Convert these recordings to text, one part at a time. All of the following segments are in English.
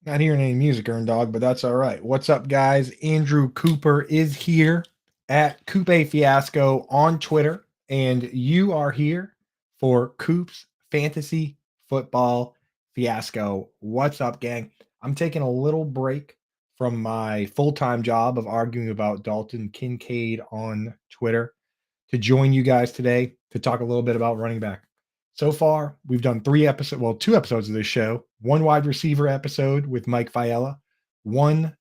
Not hearing any music, Earn Dog, but that's all right. What's up, guys? Andrew Cooper is here at Coop Fiasco on Twitter, and you are here for Coop's Fantasy Football Fiasco. What's up, gang? I'm taking a little break from my full time job of arguing about Dalton Kincaid on Twitter to join you guys today to talk a little bit about running back. So far, we've done two episodes of this show, one wide receiver episode with Mike Fiella, one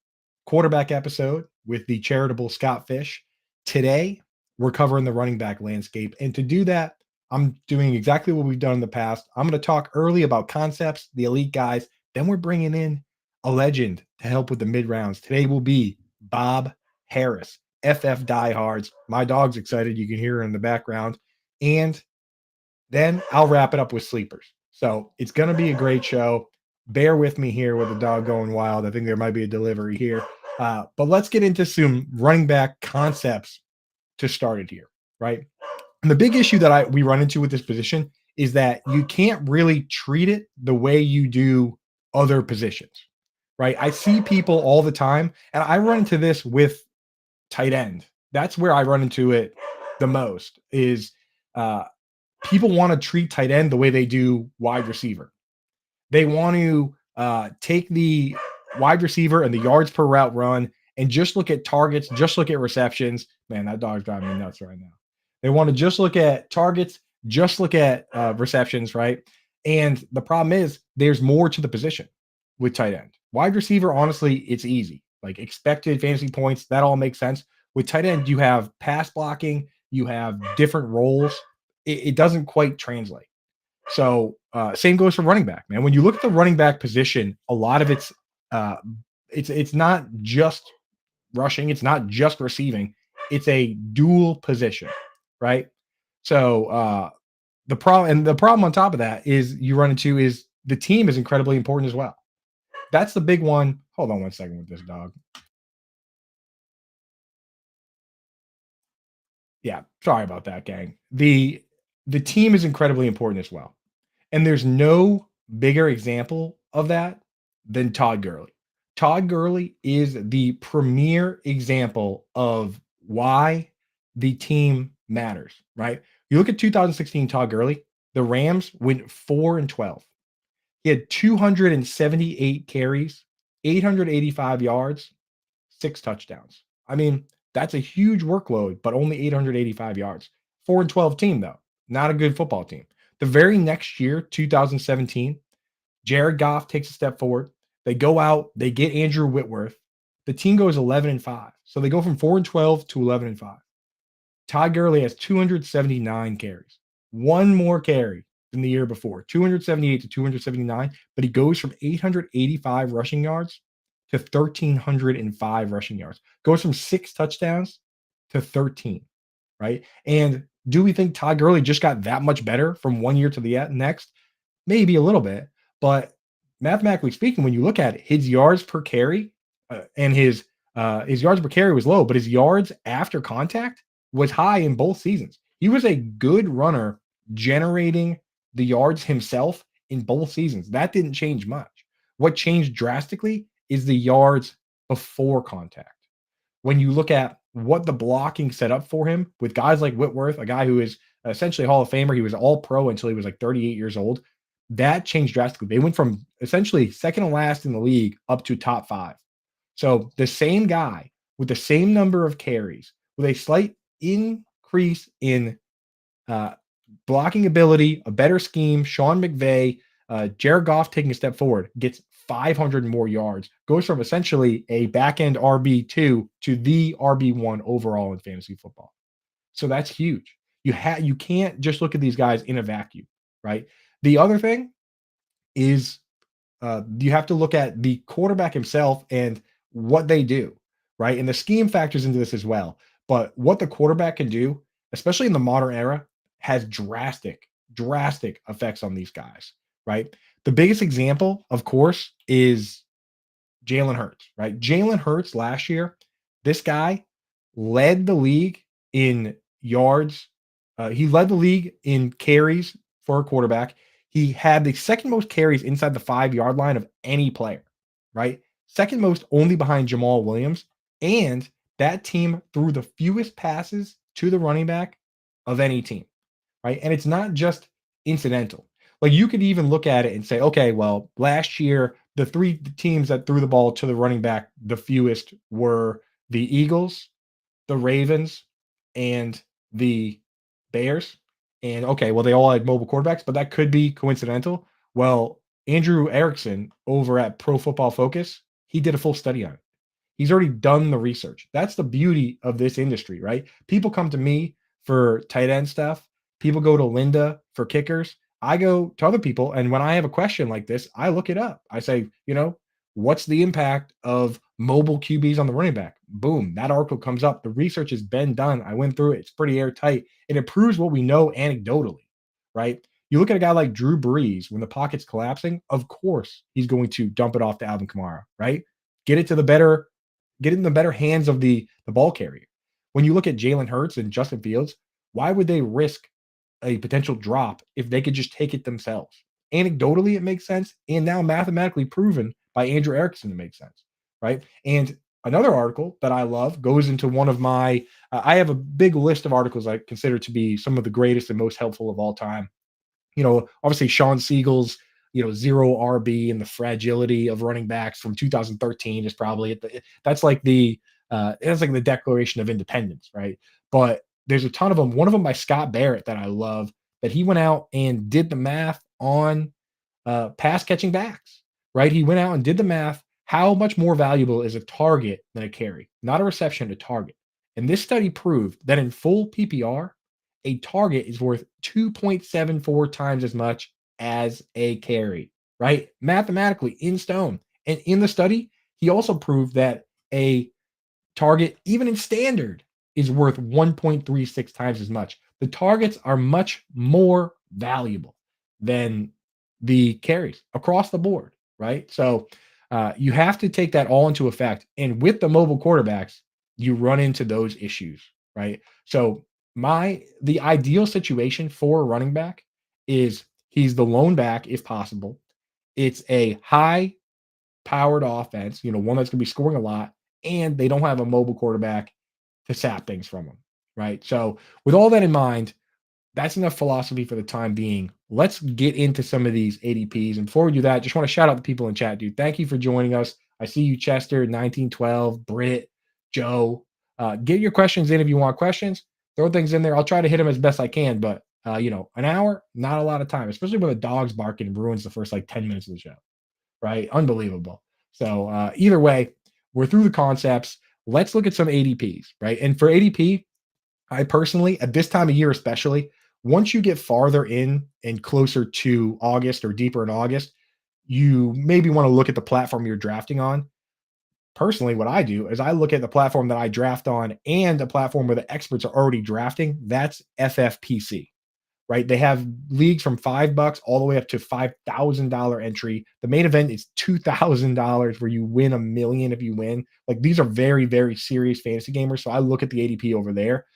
quarterback episode with the charitable Scott Fish. Today, we're covering the running back landscape. And to do that, I'm doing exactly what we've done in the past. I'm going to talk early about concepts, the elite guys. Then we're bringing in a legend to help with the mid rounds. Today will be Bob Harris, FF Diehards. My dog's excited. You can hear her in the background. And then I'll wrap it up with sleepers. So it's going to be a great show. Bear with me here with the dog going wild. I think there might be a delivery here. But let's get into some running back concepts to start it here, right? And the big issue that we run into with this position is that you can't really treat it the way you do other positions, right? I see people all the time, and I run into this with tight end. That's where I run into it the most is uh, people want to treat tight end the way they do wide receiver. They want to take the wide receiver and the yards per route run and just look at targets, just look at receptions. Man, that dog's driving me nuts right now. They want to just look at targets, just look at receptions, right? And the problem is there's more to the position with tight end. Wide receiver, honestly, it's easy. Like expected fantasy points, that all makes sense. With tight end, you have pass blocking, you have different roles. It doesn't quite translate. So same goes for running back, man. When you look at the running back position, a lot of uh, it's not just rushing, it's not just receiving, it's a dual position, right? So the problem on top of that is you run into is the team is incredibly important as well. That's the big one. Hold on one second with this dog. Yeah, sorry about that, gang. The team is incredibly important as well. And there's no bigger example of that than Todd Gurley. Todd Gurley is the premier example of why the team matters, right? You look at 2016 Todd Gurley, the Rams went 4-12. He had 278 carries, 885 yards, 6 touchdowns. I mean, that's a huge workload, but only 885 yards. 4-12 team, though. Not a good football team. The very next year, 2017, Jared Goff takes a step forward. They go out, they get Andrew Whitworth. The team goes 11-5. So they go from 4-12 to 11-5. Todd Gurley has 279 carries, one more carry than the year before, 278 to 279, but he goes from 885 rushing yards to 1,305 rushing yards, goes from 6 touchdowns to 13, right? And do we think Todd Gurley just got that much better from one year to the next? Maybe a little bit, but mathematically speaking, when you look at it, his yards per carry and his yards per carry was low, but his yards after contact was high in both seasons. He was a good runner generating the yards himself in both seasons. That didn't change much. What changed drastically is the yards before contact. When you look at what the blocking set up for him with guys like Whitworth, a guy who is essentially a Hall of Famer, he was all pro until he was like 38 years old. That changed drastically. They went from essentially second to last in the league up to top five. So the same guy with the same number of carries, with a slight increase in uh, blocking ability, a better scheme, Sean McVay, Jared Goff taking a step forward, gets 500 more yards, goes from essentially a back end RB2 to the RB1 overall in fantasy football. So that's huge. You can't just look at these guys in a vacuum, right? The other thing is you have to look at the quarterback himself and what they do, right? And the scheme factors into this as well. But what the quarterback can do, especially in the modern era, has drastic effects on these guys, right? The biggest example, of course, is Jalen Hurts, right? Jalen Hurts last year, this guy led the league in yards. He led the league in carries for a quarterback. He had the second most carries inside the 5 yard line of any player. right? Second most only behind Jamal Williams. And that team threw the fewest passes to the running back of any team, right? And it's not just incidental. Like you could even look at it and say, okay, well, last year, the three teams that threw the ball to the running back the fewest were the Eagles, the Ravens, and the Bears. And okay, well, they all had mobile quarterbacks, but that could be coincidental. Well, Andrew Erickson over at Pro Football Focus, he did a full study on it. He's already done the research. That's the beauty of this industry, right? People come to me for tight end stuff. People go to Linda for kickers. I go to other people. And when I have a question like this, I look it up. I say, what's the impact of mobile QBs on the running back? Boom, that article comes up. The research has been done. I went through it. It's pretty airtight. And it proves what we know anecdotally, right? You look at a guy like Drew Brees when the pocket's collapsing, of course he's going to dump it off to Alvin Kamara, right? Get it to the better get in the better hands of the ball carrier. When you look at Jalen Hurts and Justin Fields, why would they risk a potential drop if they could just take it themselves? Anecdotally, it makes sense, and now mathematically proven by Andrew Erickson to make sense, right? And another article that I love goes into one of my. I have a big list of articles I consider to be some of the greatest and most helpful of all time. Obviously Sean Siegel's, zero RB and the fragility of running backs from 2013 is probably that's like the Declaration of Independence, right? But there's a ton of them. One of them by Scott Barrett that I love that he went out and did the math on pass catching backs, right? He went out and did the math. How much more valuable is a target than a carry? Not a reception, a target. And this study proved that in full PPR, a target is worth 2.74 times as much as a carry, right? Mathematically in stone. And in the study, he also proved that a target, even in standard, is worth 1.36 times as much. The targets are much more valuable than the carries across the board, right? So you have to take that all into effect. And with the mobile quarterbacks, you run into those issues, right? So the ideal situation for a running back is he's the lone back if possible. It's a high powered offense, one that's going to be scoring a lot, and they don't have a mobile quarterback to sap things from them, right? So, with all that in mind, that's enough philosophy for the time being. Let's get into some of these ADPs. And before we do that, just want to shout out the people in chat, dude. Thank you for joining us. I see you, Chester, 1912, Britt, Joe. Get your questions in if you want questions. Throw things in there. I'll try to hit them as best I can, but an hour, not a lot of time, especially when the dog's barking ruins the first like 10 minutes of the show, right? Unbelievable. So either way, we're through the concepts. Let's look at some ADPs, right? And for ADP, I personally, at this time of year especially, once you get farther in and closer to August or deeper in August, you maybe want to look at the platform you're drafting on. Personally, what I do is I look at the platform that I draft on and a platform where the experts are already drafting. That's FFPC, right? They have leagues from $5 all the way up to $5,000 entry. The main event is $2,000 where you win $1 million if you win. Like these are very, very serious fantasy gamers. So I look at the ADP over there.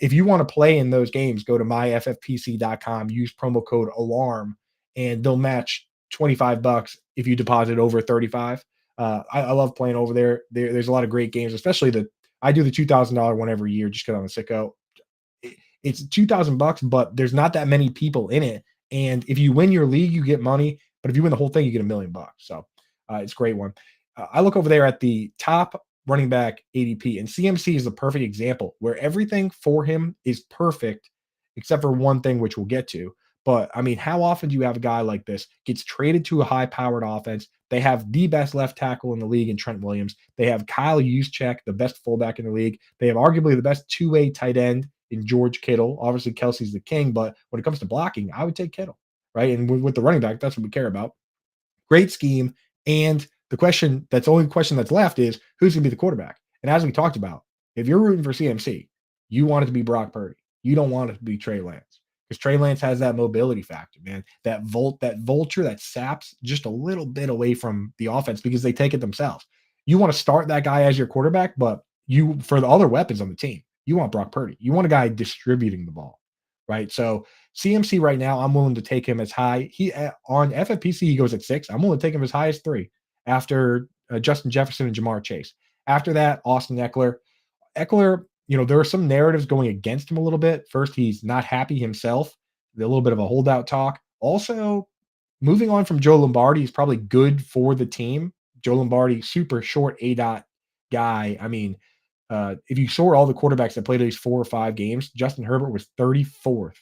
If you want to play in those games, go to myffpc.com, use promo code ALARM, and they'll match $25 if you deposit over 35. I love playing over there. There's a lot of great games, especially I do the $2,000 one every year just because I'm a sicko. It's $2,000, but there's not that many people in it. And if you win your league, you get money. But if you win the whole thing, you get $1 million. So it's a great one. I look over there at the top running back ADP, and CMC is the perfect example where everything for him is perfect, except for one thing, which we'll get to. But I mean, how often do you have a guy like this gets traded to a high-powered offense? They have the best left tackle in the league in Trent Williams. They have Kyle Juszczyk, the best fullback in the league. They have arguably the best two-way tight end in George Kittle. Obviously, Kelsey's the king, but when it comes to blocking, I would take Kittle, right? And with the running back, that's what we care about. Great scheme. And the only question that's left is who's going to be the quarterback? And as we talked about, if you're rooting for CMC, you want it to be Brock Purdy. You don't want it to be Trey Lance because Trey Lance has that mobility factor, man. That vulture that saps just a little bit away from the offense because they take it themselves. You want to start that guy as your quarterback, but for the other weapons on the team, you want Brock Purdy. You want a guy distributing the ball, right? So CMC right now, I'm willing to take him as high. On FFPC, he goes at 6. I'm willing to take him as high as 3. After Justin Jefferson and Jamar Chase. After that, Austin Eckler. Eckler, there are some narratives going against him a little bit. First, he's not happy himself, a little bit of a holdout talk. Also, moving on from Joe Lombardi is probably good for the team. Joe Lombardi, super short A dot guy. I mean, if you sort all the quarterbacks that played at least 4 or 5 games, Justin Herbert was 34th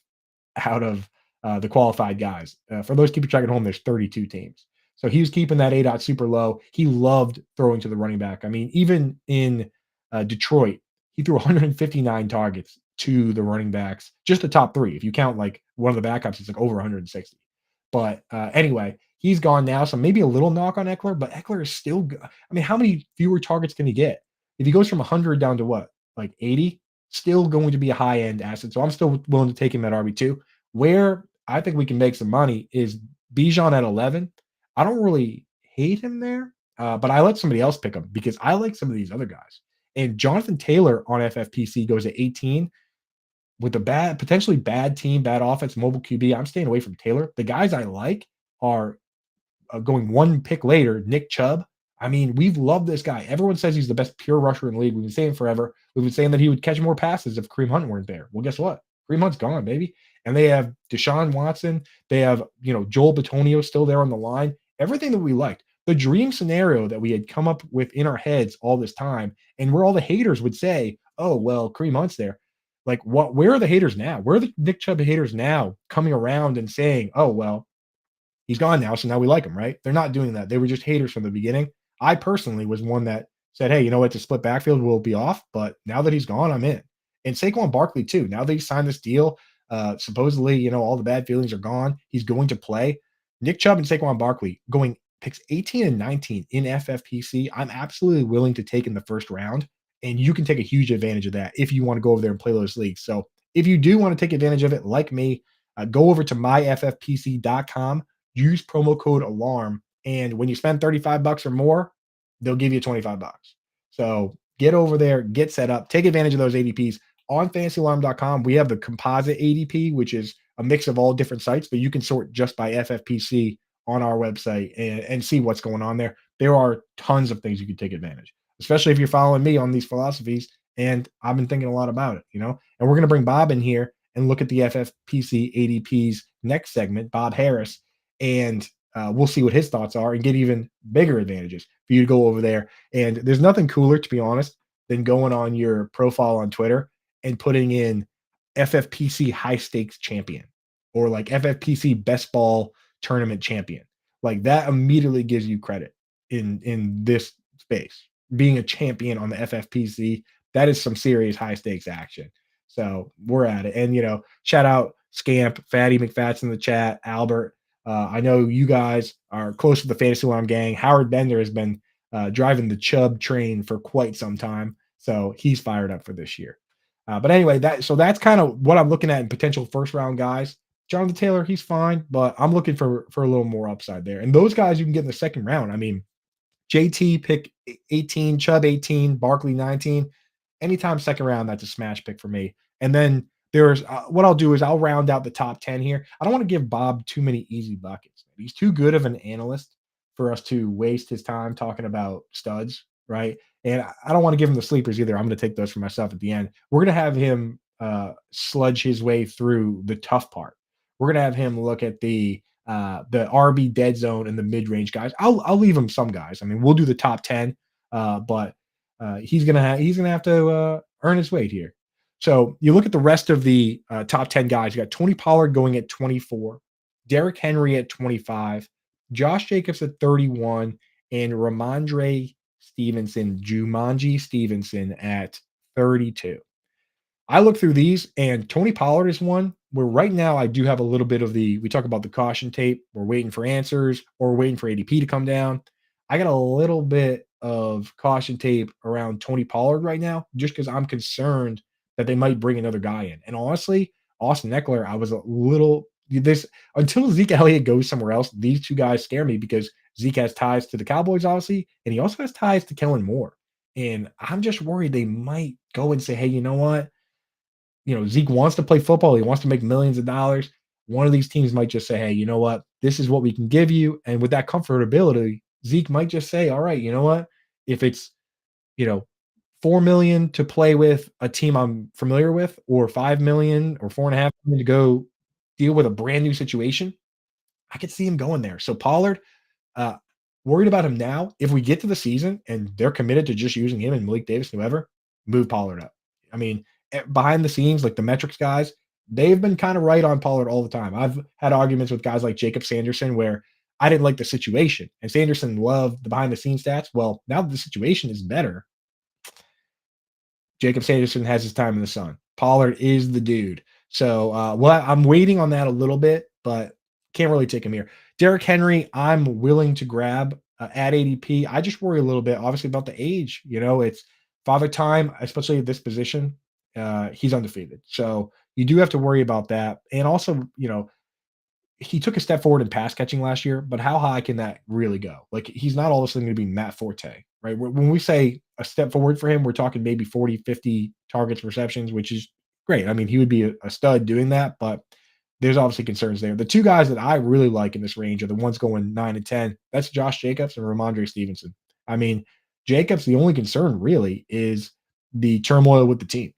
out of the qualified guys. For those keeping track at home, there's 32 teams. So he was keeping that A dot super low. He loved throwing to the running back. I mean, even in Detroit, he threw 159 targets to the running backs, just the top three. If you count like one of the backups, it's like over 160. But anyway, he's gone now. So maybe a little knock on Eckler, but Eckler is still good. I mean, how many fewer targets can he get? If he goes from 100 down to what, like 80, still going to be a high end asset. So I'm still willing to take him at RB2. Where I think we can make some money is Bijan at 11. I don't really hate him there, but I let somebody else pick him because I like some of these other guys. And Jonathan Taylor on FFPC goes at 18 with a potentially bad team, bad offense, mobile QB. I'm staying away from Taylor. The guys I like are going one pick later, Nick Chubb. I mean, we've loved this guy. Everyone says he's the best pure rusher in the league. We've been saying forever. We've been saying that he would catch more passes if Kareem Hunt weren't there. Well, guess what? Kareem Hunt's gone, baby. And they have Deshaun Watson. They have, Joel Bitonio still there on the line. Everything that we liked. The dream scenario that we had come up with in our heads all this time, and where all the haters would say, oh, well, Kareem Hunt's there. Like, where are the haters now? Where are the Nick Chubb haters now coming around and saying, oh, well, he's gone now, so now we like him, right? They're not doing that. They were just haters from the beginning. I personally was one that said, hey, you know what? The split backfield will be off, but now that he's gone, I'm in. And Saquon Barkley, too. Now that he signed this deal, supposedly, all the bad feelings are gone. He's going to play. Nick Chubb and Saquon Barkley going picks 18 and 19 in FFPC. I'm absolutely willing to take in the first round, and you can take a huge advantage of that if you want to go over there and play those leagues. So if you do want to take advantage of it, like me, go over to myffpc.com. Use promo code ALARM, and when you spend 35 bucks or more, they'll give you 25 bucks. So get over there, get set up, take advantage of those ADPs. On fantasyalarm.com, we have the composite ADP, which is a mix of all different sites, but you can sort just by FFPC on our website and see what's going on there. There are tons of things you can take advantage, especially if you're following me on these philosophies. And I've been thinking a lot about it, and we're going to bring Bob in here and look at the FFPC ADP's next segment, Bob Harris, and we'll see what his thoughts are and get even bigger advantages for you to go over there. And there's nothing cooler, to be honest, than going on your profile on Twitter and putting in FFPC high stakes champion or like FFPC best ball tournament champion. Like that immediately gives you credit in this space. Being a champion on the FFPC, that is some serious high stakes action. So we're at it. And shout out Scamp, Fatty McFats in the chat, Albert. I know you guys are close to the Fantasy Alarm gang. Howard Bender has been driving the Chubb train for quite some time, so he's fired up for this year. But anyway, that's kind of what I'm looking at in potential first round guys. Jonathan Taylor, he's fine, but I'm looking for a little more upside there. And those guys you can get in the second round. I mean, JT pick 18, Chubb 18, Barkley 19. Anytime second round, that's a smash pick for me. And then there's what I'll do is I'll round out the top 10 here. I don't want to give Bob too many easy buckets. He's too good of an analyst for us to waste his time talking about studs, right? And I don't want to give him the sleepers either. I'm going to take those for myself at the end. We're going to have him sludge his way through the tough part. We're going to have him look at the RB dead zone and the mid range guys. I'll leave him some guys. I mean, we'll do the top 10, but he's gonna have to earn his weight here. So you look at the rest of the top 10 guys. You got Tony Pollard going at 24, Derrick Henry at 25, Josh Jacobs at 31, and Jumanji Stevenson at 32. I look through these, and Tony Pollard is one where right now I do have a little bit of we talk about the caution tape. We're waiting for answers or waiting for ADP to come down. I got a little bit of caution tape around Tony Pollard right now, just because I'm concerned that they might bring another guy in. And honestly, Austin Eckler, I was a little this until Zeke Elliott goes somewhere else. These two guys scare me because Zeke has ties to the Cowboys, obviously, and he also has ties to Kellen Moore. And I'm just worried they might go and say, hey, you know what? Zeke wants to play football. He wants to make millions of dollars. One of these teams might just say, hey, you know what? This is what we can give you. And with that comfortability, Zeke might just say, all right, you know what? If it's, you know, 4 million to play with a team I'm familiar with, or 5 million or 4.5 million to go deal with a brand new situation, I could see him going there. So Pollard, uh, worried about him now. If we get to the season and they're committed to just using him and Malik Davis, whoever, move Pollard up. I mean, behind the scenes, like the metrics guys, they've been kind of right on Pollard all the time. I've had arguments with guys like Jacob Sanderson where I didn't like the situation, and Sanderson loved the behind the scenes stats. Well, now that the situation is better, Jacob Sanderson has his time in the sun. Pollard is the dude. So, well, I'm waiting on that a little bit, but can't really take him here. Derrick Henry, I'm willing to grab at ADP. I just worry a little bit, obviously, about the age. It's father time, especially at this position. He's undefeated. So you do have to worry about that. And also, he took a step forward in pass catching last year, but how high can that really go? Like, he's not all of a sudden going to be Matt Forte, right? When we say a step forward for him, we're talking maybe 40, 50 targets, receptions, which is great. I mean, he would be a stud doing that, but there's obviously concerns there. The two guys that I really like in this range are the ones going 9 and 10. That's Josh Jacobs and Ramondre Stevenson. I mean, Jacobs, the only concern really is the turmoil with the team,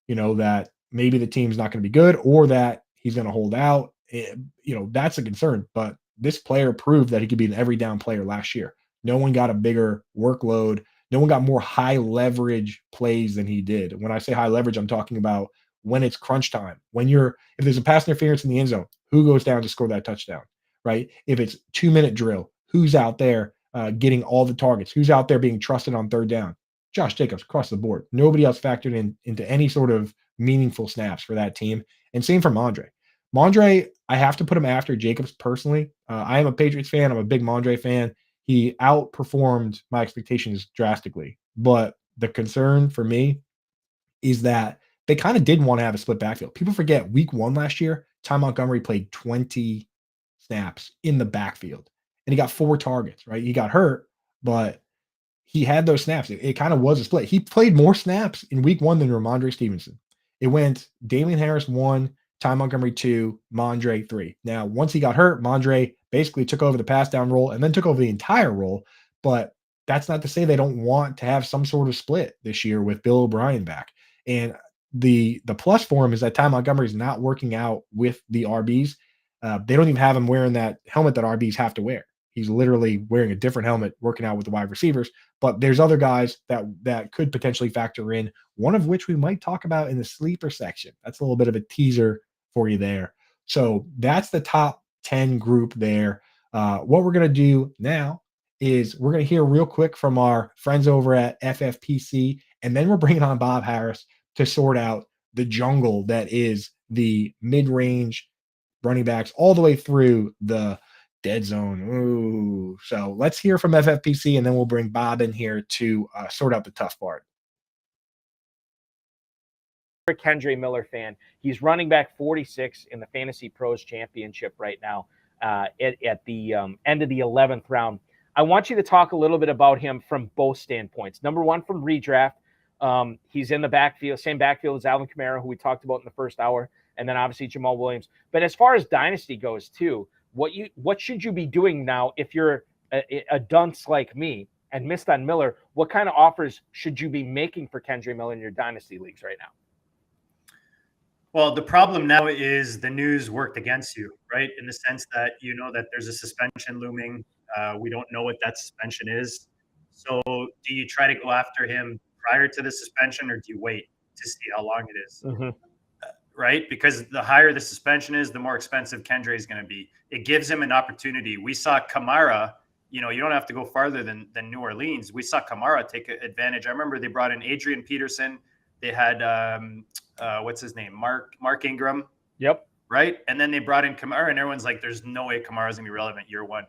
that maybe the team's not going to be good or that he's going to hold out. That's a concern. But this player proved that he could be an every down player last year. No one got a bigger workload. No one got more high leverage plays than he did. When I say high leverage, I'm talking about when it's crunch time. If there's a pass interference in the end zone, who goes down to score that touchdown, right? If it's 2-minute drill, who's out there getting all the targets? Who's out there being trusted on third down? Josh Jacobs across the board. Nobody else factored into any sort of meaningful snaps for that team. And same for Mondre. Mondre, I have to put him after Jacobs personally. I am a Patriots fan. I'm a big Mondre fan. He outperformed my expectations drastically. But the concern for me is that they kind of did want to have a split backfield. People forget week 1 last year, Ty Montgomery played 20 snaps in the backfield and he got 4 targets, right? He got hurt, but he had those snaps. It kind of was a split. He played more snaps in week 1 than Ramondre Stevenson. It went Damian Harris 1, Ty Montgomery 2, Mondre 3. Now, once he got hurt, Mondre basically took over the pass down role and then took over the entire role. But that's not to say they don't want to have some sort of split this year with Bill O'Brien back. And the plus for him is that Ty Montgomery is not working out with the RBs. They don't even have him wearing that helmet that RBs have to wear. He's literally wearing a different helmet, working out with the wide receivers. But there's other guys that could potentially factor in, one of which we might talk about in the sleeper section. That's a little bit of a teaser for you there. So that's the top 10 group there. What we're going to do now is we're going to hear real quick from our friends over at FFPC, and then we're bringing on Bob Harris to sort out the jungle that is the mid-range running backs all the way through the dead zone. Ooh. So let's hear from FFPC, and then we'll bring Bob in here to sort out the tough part. Kendre Miller fan. He's running back 46 in the Fantasy Pros Championship right now at the end of the 11th round. I want you to talk a little bit about him from both standpoints. Number one, from redraft. He's in the backfield, same backfield as Alvin Kamara, who we talked about in the first hour, and then obviously Jamal Williams. But as far as dynasty goes too, what should you be doing now if you're a dunce like me and missed on Miller? What kind of offers should you be making for Kendre Miller in your dynasty leagues right now? Well, the problem now is the news worked against you, right? In the sense that you know that there's a suspension looming. We don't know what that suspension is. So do you try to go after him prior to the suspension, or do you wait to see how long it is? Mm-hmm. Right? Because the higher the suspension is, the more expensive Kendre is going to be. It gives him an opportunity. We saw Kamara, you don't have to go farther than New Orleans. We saw Kamara take advantage. I remember they brought in Adrian Peterson. They had, what's his name? Mark Ingram. Yep. Right? And then they brought in Kamara, and everyone's like, there's no way Kamara's going to be relevant year 1.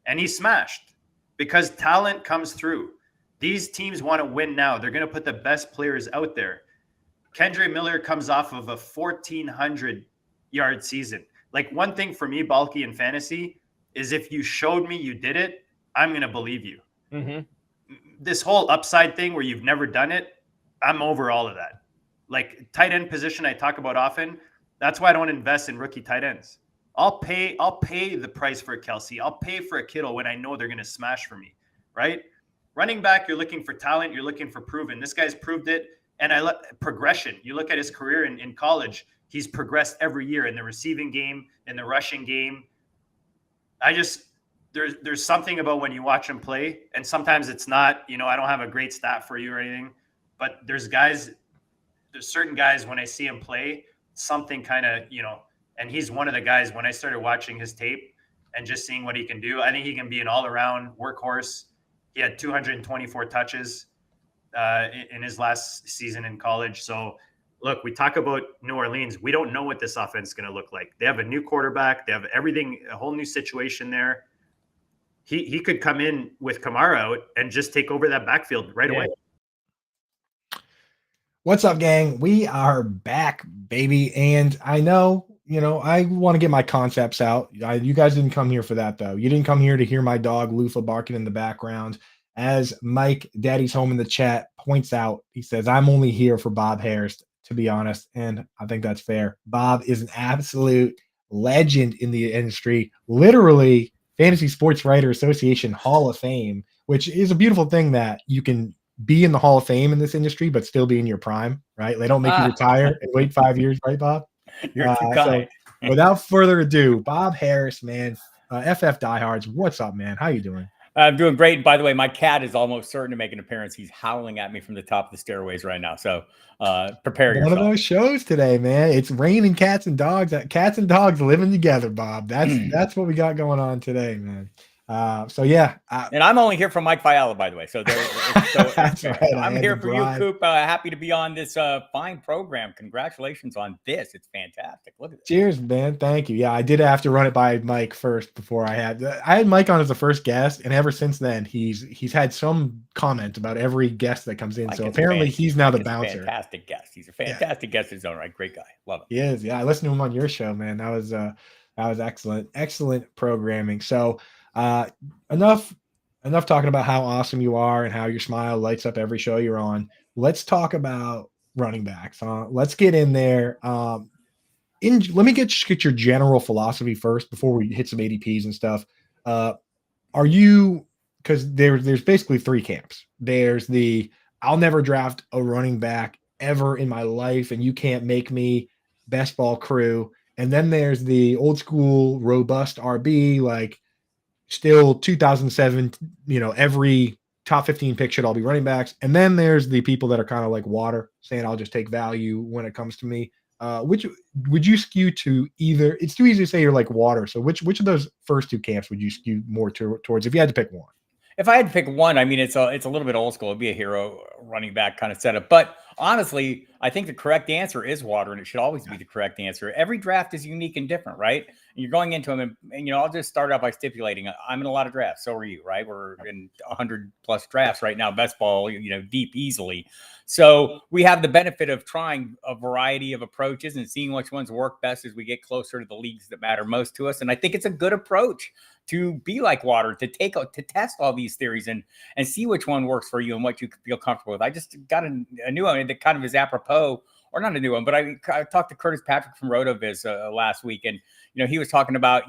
And he smashed because talent comes through. These teams want to win now. They're going to put the best players out there. Kendre Miller comes off of a 1,400-yard season. Like, one thing for me, bulky in fantasy, is if you showed me you did it, I'm going to believe you. Mm-hmm. This whole upside thing where you've never done it, I'm over all of that. Like, tight end position I talk about often, that's why I don't invest in rookie tight ends. I'll pay the price for a Kelsey. I'll pay for a Kittle when I know they're going to smash for me, right? Running back, you're looking for talent. You're looking for proven. This guy's proved it. And progression. You look at his career in college, he's progressed every year in the receiving game, in the rushing game. There's something about when you watch him play, and sometimes it's not, I don't have a great stat for you or anything, but there's certain guys when I see him play, something kind of, and he's one of the guys when I started watching his tape and just seeing what he can do. I think he can be an all-around workhorse. He had 224 touches in his last season in college. So look, we talk about New Orleans. We don't know what this offense is going to look like. They have a new quarterback. They have everything, a whole new situation there. He could come in with Kamara out and just take over that backfield right away. What's up, gang? We are back, baby. And I know, I want to get my concepts out. You guys didn't come here for that, though. You didn't come here to hear my dog Lufa barking in the background. As Mike, Daddy's Home in the chat, points out, he says, I'm only here for Bob Harris, to be honest. And I think that's fair. Bob is an absolute legend in the industry. Literally, Fantasy Sports Writer Association Hall of Fame, which is a beautiful thing that you can be in the Hall of Fame in this industry, but still be in your prime, right? They don't make you retire and wait 5 years, right, Bob? You're too kind. So without further ado, Bob Harris, man, FF Diehards, what's up, man? How you doing? I'm doing great. And by the way, my cat is almost certain to make an appearance. He's howling at me from the top of the stairways right now. So prepare yourself. One of those shows today, man. It's raining cats and dogs. Cats and dogs living together, Bob. That's what we got going on today, man. So yeah, and I'm only here from Mike Fiala, by the way. So, that's right. I'm here for you, Coop. Happy to be on this fine program. Congratulations on this. It's fantastic. Look at this. Cheers, man. Thank you. Yeah, I did have to run it by Mike first before I had Mike on as the first guest, and ever since then he's had some comment about every guest that comes in. Mike, so apparently he's now the bouncer. Fantastic guest. He's a fantastic guest in his own right. Great guy. Love him. He is. Yeah, I listened to him on your show, man. That was excellent programming. So. Enough talking about how awesome you are and how your smile lights up every show you're on. Let's talk about running backs. Let's get in there. Let me get your general philosophy first before we hit some ADPs and stuff. Are you, because there's basically three camps. There's the I'll never draft a running back ever in my life, and you can't make me best ball crew. And then there's the old school robust RB, like still 2007, every top 15 pick should all be running backs. And then there's the people that are kind of like water, saying I'll just take value when it comes to me. Which would you skew to either? It's too easy to say you're like water. So which of those first two camps would you skew more towards if you had to pick one? If I had to pick one, I mean, it's a little bit old school. It'd be a hero running back kind of setup. But honestly, I think the correct answer is water, and it should always be the correct answer. Every draft is unique and different, right? And you're going into them, and I'll just start out by stipulating I'm in a lot of drafts. So are you, right? We're in 100 plus drafts right now, best ball, deep easily. So we have the benefit of trying a variety of approaches and seeing which ones work best as we get closer to the leagues that matter most to us. And I think it's a good approach to be like water, to test all these theories and see which one works for you and what you feel comfortable with. I just got a new one that kind of is apropos, or not a new one, but I talked to Curtis Patrick from RotoViz last week, and he was talking about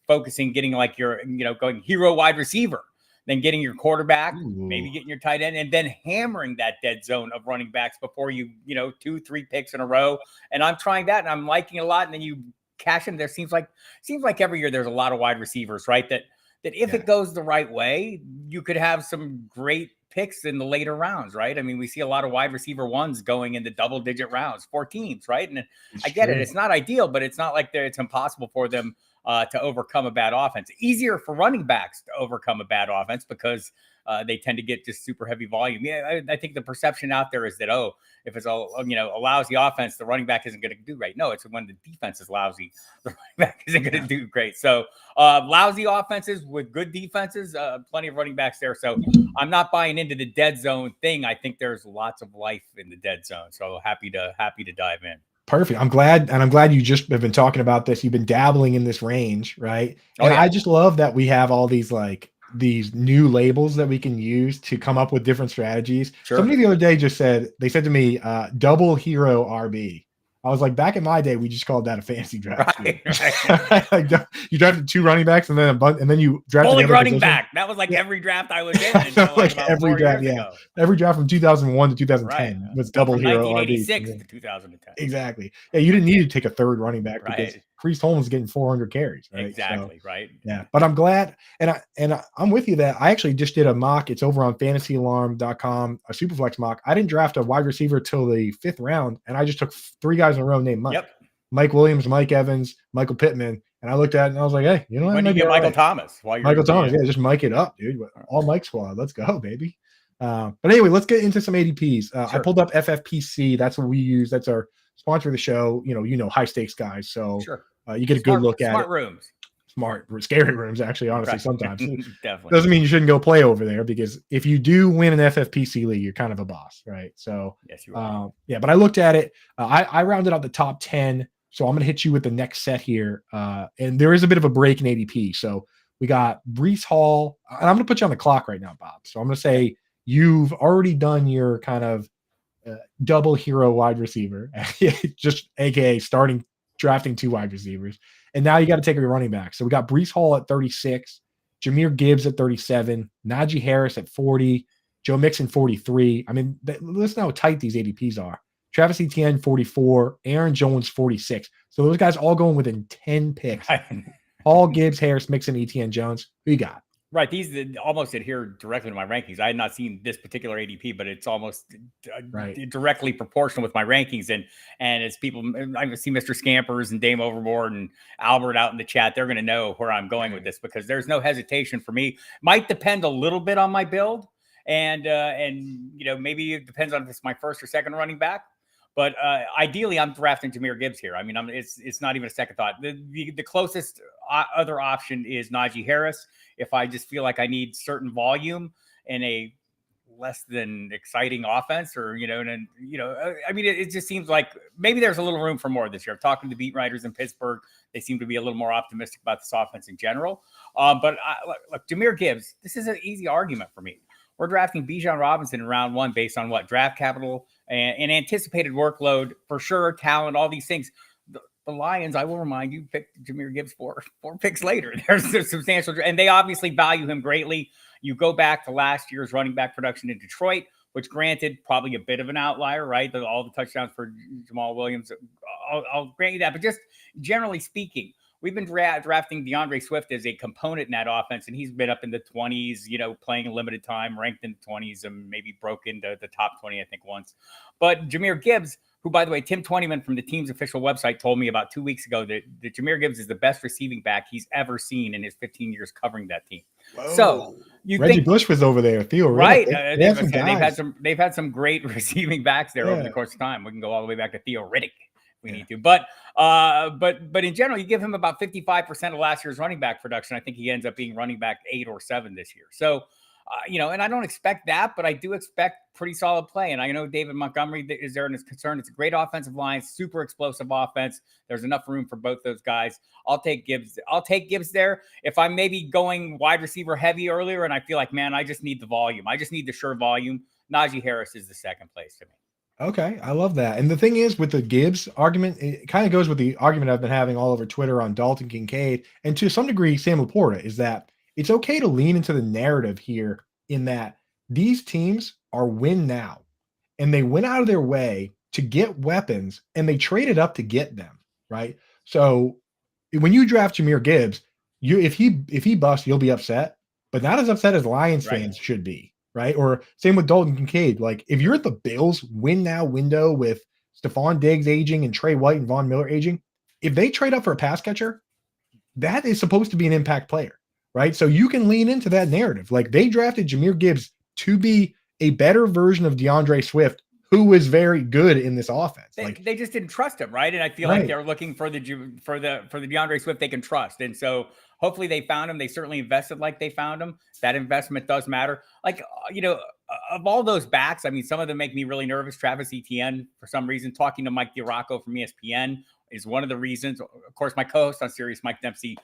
focusing, getting like your going hero wide receiver, then getting your quarterback, maybe getting your tight end, and then hammering that dead zone of running backs before you 2-3 picks in a row. And I'm trying that, and I'm liking it a lot. And then you cash in. There seems like every year there's a lot of wide receivers, right? That if it goes the right way, you could have some great picks in the later rounds, right? I mean, we see a lot of wide receiver ones going into double-digit rounds for teams, right? And I get it; it's not ideal, but it's not like it's impossible for them to overcome a bad offense. Easier for running backs to overcome a bad offense because they tend to get just super heavy volume. Yeah, I think the perception out there is that, if it's a lousy offense, the running back isn't going to do right. No, it's when the defense is lousy, the running back isn't going to do great. So lousy offenses with good defenses, plenty of running backs there. So I'm not buying into the dead zone thing. I think there's lots of life in the dead zone. So happy to dive in. Perfect. I'm glad you just have been talking about this. You've been dabbling in this range, right? And I just love that we have all these new labels that we can use to come up with different strategies. Sure. Somebody the other day they said to me, double hero RB. I was like, back in my day, we just called that a fantasy draft. Right. Like, you drafted 2 running backs and then a bunch, and then you drafted Only the other running position. back. That was like every draft I was in until Like about every 4 draft, years yeah. ago. Every draft from 2001 to 2010 Right. was double From hero 1986 RBs. to 2010. Exactly. Yeah, you didn't need to take a 3rd running back because Right. Priest Holmes is getting 400 carries. Right. Exactly. So, right. yeah, but I'm glad, I'm with you that I actually just did a mock. It's over on fantasyalarm.com, a superflex mock. I didn't draft a wide receiver till the 5th round, and I just took 3 guys in a row named Mike. Yep. Mike Williams, Mike Evans, Michael Pittman, and I looked at it and I was like, hey, you know what? When do you Maybe get all Michael right. Thomas? While you're Michael Thomas, yeah, just Mike it up, dude. All Mike squad, let's go, baby. But anyway, let's get into some ADPs. I Sure. pulled up FFPC. That's what we use. That's our sponsor of the show. High stakes guys. So Sure. you get a good look at smart it. rooms. Scary rooms, actually, honestly, Right. sometimes. Definitely. Doesn't mean you shouldn't go play over there, because if you do win an FFPC league, you're kind of a boss, right? So, yes, you are. yeah, but I looked at it. I rounded out the top 10. So I'm going to hit you with the next set here. And there is a bit of a break in ADP. So we got Breece Hall. And I'm going to put you on the clock right now, Bob. So I'm going to say you've already done your kind of double hero wide receiver, just AKA drafting 2 wide receivers. And now you got to take your running back. So we got Breece Hall at 36, Jahmyr Gibbs at 37, Najee Harris at 40, Joe Mixon 43. I mean, listen how tight these ADPs are. Travis Etienne 44, Aaron Jones 46. So those guys all going within 10 picks. Hall, Gibbs, Harris, Mixon, Etienne, Jones. Who you got? Right. These almost adhere directly to my rankings. I had not seen this particular ADP, but it's almost directly proportional with my rankings. And as people, I see Mr. Scampers and Dame Overboard and Albert out in the chat, they're going to know where I'm going with this, because there's no hesitation for me. Might depend a little bit on my build. And maybe it depends on if it's my 1st or 2nd running back. But ideally, I'm drafting Jahmyr Gibbs here. I mean, it's not even a second thought. The closest other option is Najee Harris. If I just feel like I need certain volume in a less than exciting offense, or I mean, it just seems like maybe there's a little room for more this year. I'm talking to beat writers in Pittsburgh; they seem to be a little more optimistic about this offense in general. But look, Jahmyr Gibbs. This is an easy argument for me. We're drafting Bijan Robinson in round 1 based on what? Draft capital and anticipated workload, for sure, talent, all these things. The Lions, I will remind you, picked Jahmyr Gibbs four picks later. There's a substantial, and they obviously value him greatly. You go back to last year's running back production in Detroit, which, granted, probably a bit of an outlier, right? All the touchdowns for Jamal Williams, I'll grant you that. But just generally speaking, we've been drafting DeAndre Swift as a component in that offense, and he's been up in the 20s, playing a limited time, ranked in the 20s, and maybe broke into the top 20, I think, once. But Jahmyr Gibbs, who, by the way, Tim Twentyman from the team's official website told me about 2 weeks ago that Jahmyr Gibbs is the best receiving back he's ever seen in his 15 years covering that team. Whoa. So Reggie Bush was over there, Theo, right? Riddick. They've had some great receiving backs there over the course of time. We can go all the way back to Theo Riddick. We need to, but in general, you give him about 55% of last year's running back production. I think he ends up being running back 8 or 7 this year. So, and I don't expect that, but I do expect pretty solid play. And I know David Montgomery is there and is concerned. It's a great offensive line, super explosive offense. There's enough room for both those guys. I'll take Gibbs. I'll take Gibbs there. If I'm maybe going wide receiver heavy earlier, and I feel like, man, I just need the volume. I just need the sure volume. Najee Harris is the 2nd place to me. Okay, I love that. And the thing is, with the Gibbs argument, it kind of goes with the argument I've been having all over Twitter on Dalton Kincaid, and to some degree, Sam Laporta, is that it's okay to lean into the narrative here, in that these teams are win now, and they went out of their way to get weapons, and they traded up to get them, right? So when you draft Jahmyr Gibbs, if he busts, you'll be upset, but not as upset as Lions fans should be. Right? Or same with Dalton Kincaid. Like, if you're at the Bills win now window with Stephon Diggs aging and Trey White and Von Miller aging, if they trade up for a pass catcher, that is supposed to be an impact player, right? So you can lean into that narrative. Like, they drafted Jahmyr Gibbs to be a better version of DeAndre Swift, who was very good in this offense. They just didn't trust him, right? And I feel like they're looking for the DeAndre Swift they can trust. And so hopefully they found him. They certainly invested like they found him. That investment does matter. Like, of all those backs, I mean, some of them make me really nervous. Travis Etienne, for some reason, talking to Mike DiRocco from ESPN is one of the reasons. Of course, my co-host on Sirius, Mike Dempsey,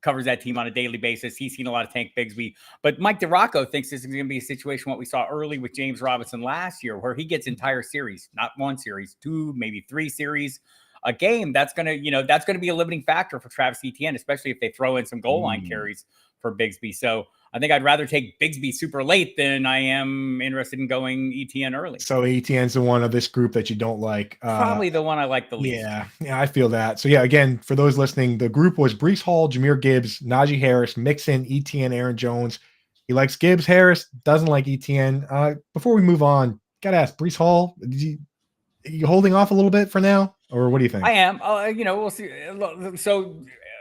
covers that team on a daily basis. He's seen a lot of Tank Bigsby. But Mike DeRocco thinks this is going to be a situation what we saw early with James Robinson last year, where he gets entire series, not one series, 2, maybe 3 series a game. That's going to be a limiting factor for Travis Etienne, especially if they throw in some goal line carries for Bigsby. So I think I'd rather take Bigsby super late than I am interested in going Etienne early. So Etienne's the one of this group that you don't like. Probably the one I like the least. Yeah, I feel that. So yeah, again, for those listening, the group was Breece Hall, Jahmyr Gibbs, Najee Harris, Mixon, Etienne, Aaron Jones. He likes Gibbs. Harris doesn't like Etienne. Before we move on, gotta ask, Breece Hall, are you holding off a little bit for now, or what do you think? I am. We'll see. So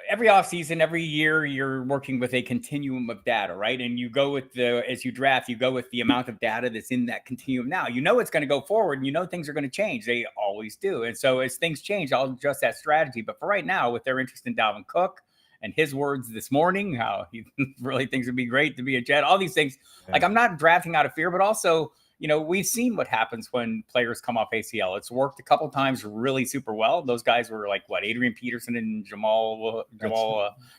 every offseason, every year, you're working with a continuum of data, right? And you go with as you draft, you go with the amount of data that's in that continuum. Now, you know it's going to go forward, and you know things are going to change. They always do. And so as things change, I'll adjust that strategy. But for right now, with their interest in Dalvin Cook and his words this morning, how he really thinks it'd be great to be a Jet, all these things, like I'm not drafting out of fear, but also, we've seen what happens when players come off ACL. It's worked a couple of times really super well. Those guys were like Adrian Peterson and Jamal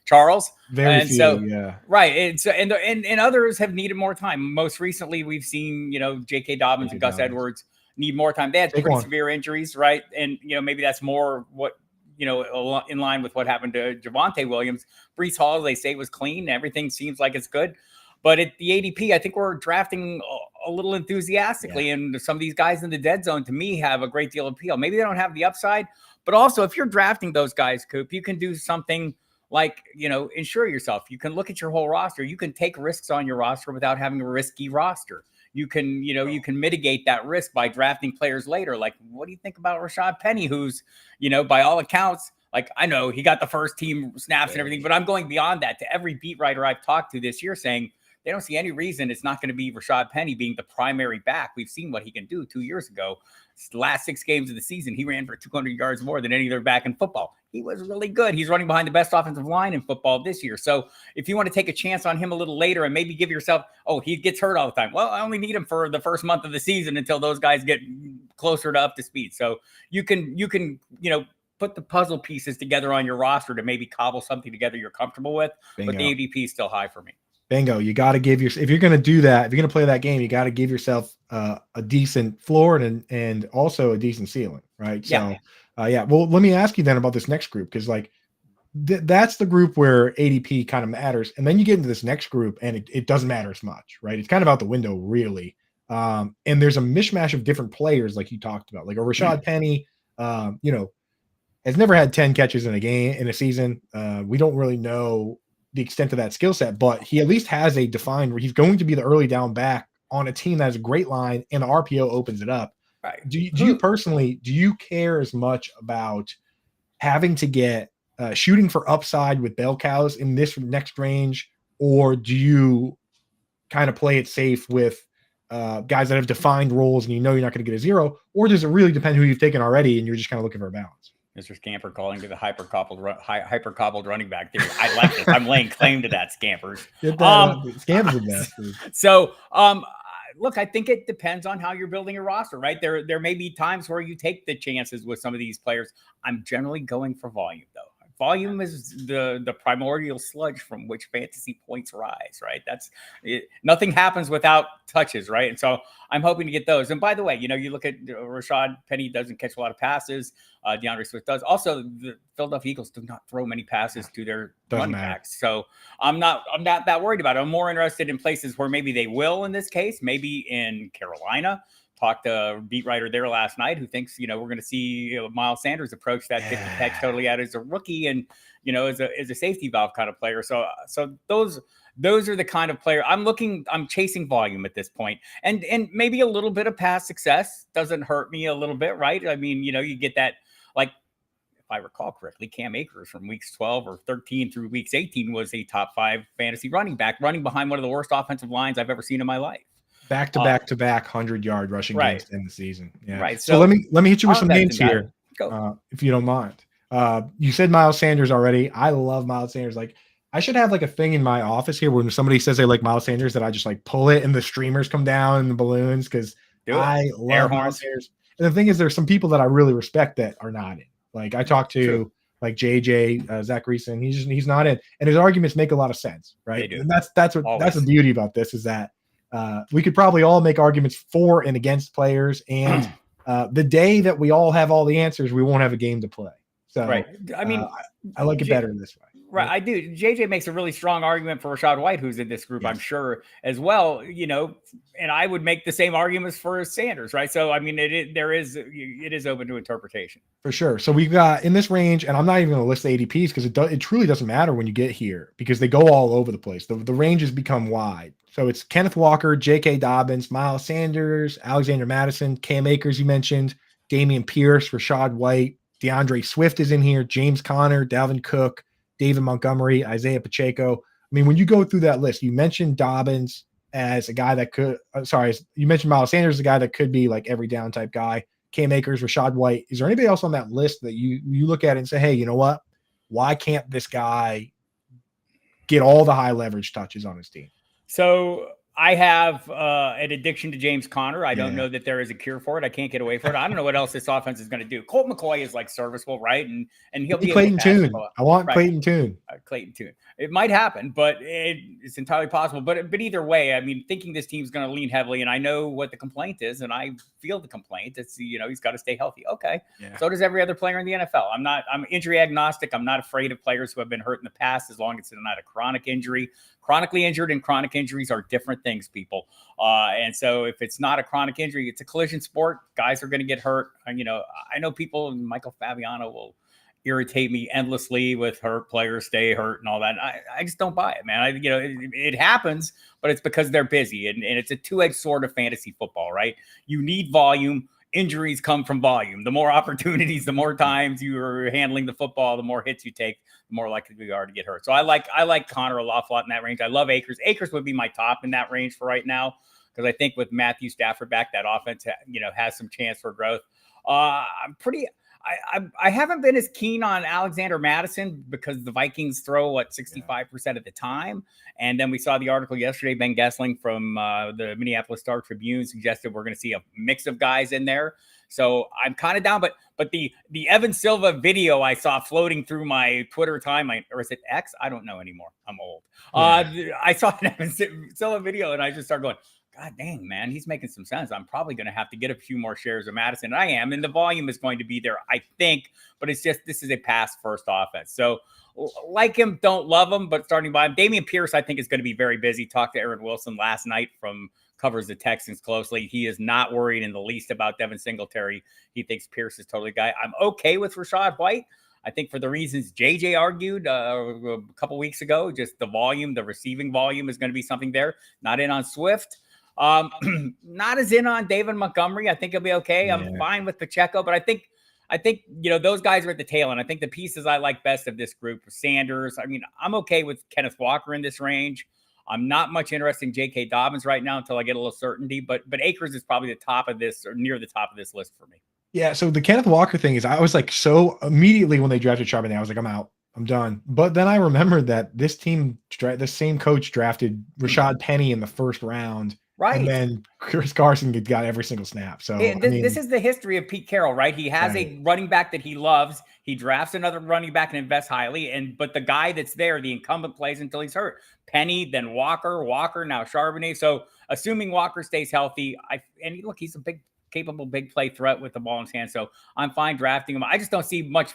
Charles. Very few, yeah. Right. And others have needed more time. Most recently, we've seen, J.K. Dobbins and Gus Edwards need more time. They had pretty severe injuries, right? And, maybe that's more what, in line with what happened to Javonte Williams. Breece Hall, they say, was clean. Everything seems like it's good. But at the ADP, I think we're drafting a little enthusiastically. Yeah. And some of these guys in the dead zone, to me, have a great deal of appeal. Maybe they don't have the upside. But also, if you're drafting those guys, Coop, you can do something like, insure yourself. You can look at your whole roster. You can take risks on your roster without having a risky roster. You can, you can mitigate that risk by drafting players later. Like, what do you think about Rashad Penny, who's, by all accounts, like, I know he got the first team snaps and everything, but I'm going beyond that to every beat writer I've talked to this year saying, they don't see any reason it's not going to be Rashad Penny being the primary back. We've seen what he can do 2 years ago. The last 6 games of the season, he ran for 200 yards more than any other back in football. He was really good. He's running behind the best offensive line in football this year. So if you want to take a chance on him a little later and maybe give yourself, he gets hurt all the time. Well, I only need him for the first month of the season until those guys get closer to up to speed. So you can put the puzzle pieces together on your roster to maybe cobble something together you're comfortable with. Bingo. But the ADP is still high for me. Bingo. You got to give if you're going to do that, if you're going to play that game, you got to give yourself a decent floor and also a decent ceiling, right? Yeah. So, yeah. Well, let me ask you then about this next group, because like that's the group where ADP kind of matters, and then you get into this next group and it doesn't matter as much, right? It's kind of out the window, really. And there's a mishmash of different players, like you talked about, like a Rashad Penny, has never had 10 catches in a season. We don't really know the extent of that skill set, but he at least has a defined where he's going to be the early down back on a team that has a great line and the RPO opens it up. Right. Do you personally, do you care as much about having to get shooting for upside with bell cows in this next range, or do you kind of play it safe with guys that have defined roles and you're not going to get a 0, or does it really depend who you've taken already and you're just kind of looking for a balance? Mr. Scamper calling to the hyper cobbled running back theory. I like this. I'm laying claim to that, Scampers. Scampers are best. So, look, I think it depends on how you're building your roster, right? There may be times where you take the chances with some of these players. I'm generally going for volume, though. Volume is the primordial sludge from which fantasy points rise, right? That's it. Nothing happens without touches, right? And so I'm hoping to get those. And by the way, you look at Rashad Penny doesn't catch a lot of passes. DeAndre Swift does. Also, the Philadelphia Eagles do not throw many passes to their running backs. So I'm not that worried about it. I'm more interested in places where maybe they will in this case, maybe in Carolina. Talked to a beat writer there last night who thinks, we're going to see Miles Sanders approach that 50 catch totally out as a rookie and, as a safety valve kind of player. So those are the kind of player I'm chasing volume at this point. And maybe a little bit of past success doesn't hurt me a little bit, right? I mean, you get that, like, if I recall correctly, Cam Akers from weeks 12 or 13 through weeks 18 was a top 5 fantasy running back running behind one of the worst offensive lines I've ever seen in my life. Back to back 100-yard rushing games in the season. Yeah. Right. So let me hit you with some names here, if you don't mind. You said Miles Sanders already. I love Miles Sanders. Like, I should have like a thing in my office here when somebody says they like Miles Sanders that I just like pull it and the streamers come down and the balloons, because I love Miles Sanders. And the thing is, there's some people that I really respect that are not in. Like, I talked to like JJ, Zach Reason. He's not in, and his arguments make a lot of sense, right? They do. And that's the beauty about this is that we could probably all make arguments for and against players, and the day that we all have all the answers, we won't have a game to play. So right. I mean, I like it better this way. Right, I do. JJ makes a really strong argument for Rachaad White, who's in this group, yes. I'm sure, as well. You know, and I would make the same arguments for Sanders, right? So, I mean, it is open to interpretation for sure. So we've got in this range, and I'm not even going to list the ADPs because it truly doesn't matter when you get here because they go all over the place. The ranges become wide. So it's Kenneth Walker, J.K. Dobbins, Miles Sanders, Alexander Madison, Cam Akers, you mentioned, Dameon Pierce, Rachaad White, DeAndre Swift is in here, James Conner, Dalvin Cook, David Montgomery, Isaiah Pacheco. I mean, when you go through that list, you mentioned Dobbins as a guy that could, you mentioned Miles Sanders as a guy that could be like every down type guy, Cam Akers, Rachaad White. Is there anybody else on that list that you look at and say, hey, you know what? Why can't this guy get all the high leverage touches on his team? So I have an addiction to James Conner. I don't know that there is a cure for it. I can't get away from it. I don't know what else this offense is going to do. Colt McCoy is like serviceable, right? And he'll be Clayton Tune. I want Clayton Tune. Clayton Tune. It might happen, but it's entirely possible. But either way, I mean, thinking this team's going to lean heavily, and I know what the complaint is, and I feel the complaint. It's he's got to stay healthy. Okay. Yeah. So does every other player in the NFL. I'm injury agnostic. I'm not afraid of players who have been hurt in the past as long as it's not a chronic injury. Chronically injured and chronic injuries are different things, people. And so if it's not a chronic injury, it's a collision sport. Guys are going to get hurt. I know people, Michael Fabiano will irritate me endlessly with hurt players stay hurt and all that. I just don't buy it, man. It happens, but it's because they're busy. And it's a two-edged sword of fantasy football, right? You need volume. Injuries come from volume. The more opportunities, the more times you are handling the football, the more hits you take, the more likely we are to get hurt. So I like Conner a lot in that range. I love Akers. Akers would be my top in that range for right now because I think with Matthew Stafford back, that offense has some chance for growth. I haven't been as keen on Alexander Madison because the Vikings throw 65% of the time. And then we saw the article yesterday, Ben Gessling from the Minneapolis Star Tribune suggested we're going to see a mix of guys in there. So I'm kind of down, but the Evan Silva video I saw floating through my Twitter timeline, or is it X? I don't know anymore. I'm old. Yeah. I saw an Evan Silva video and I just started going, God dang, man, he's making some sense. I'm probably going to have to get a few more shares of Madison. I am, and the volume is going to be there, I think, but it's just this is a pass-first offense. So like him, don't love him, but starting by him. Dameon Pierce, I think, is going to be very busy. Talked to Aaron Wilson last night covers the Texans closely. He is not worried in the least about Devin Singletary. He thinks Pierce is totally guy. I'm okay with Rachaad White. I think for the reasons JJ argued a couple weeks ago, just the volume, the receiving volume is going to be something there. Not in on Swift. Not as in on David Montgomery. I think he'll be okay. Yeah. I'm fine with Pacheco, but I think those guys are at the tail end. I think the pieces I like best of this group are Sanders. I mean, I'm okay with Kenneth Walker in this range. I'm not much interested in J.K. Dobbins right now until I get a little certainty, but Akers is probably the top of this or near the top of this list for me. Yeah. So the Kenneth Walker thing is, I was like, so immediately when they drafted Charbonnet, I was like, I'm out. I'm done. But then I remembered that this team, the same coach drafted Rashad Penny in the first round. Right. And then Chris Carson got every single snap. So this is the history of Pete Carroll, right? He has a running back that he loves. He drafts another running back and invests highly. But the guy that's there, the incumbent, plays until he's hurt. Penny, then Walker, now Charbonnet. So assuming Walker stays healthy, look, he's a capable big play threat with the ball in his hand. So I'm fine drafting him. I just don't see much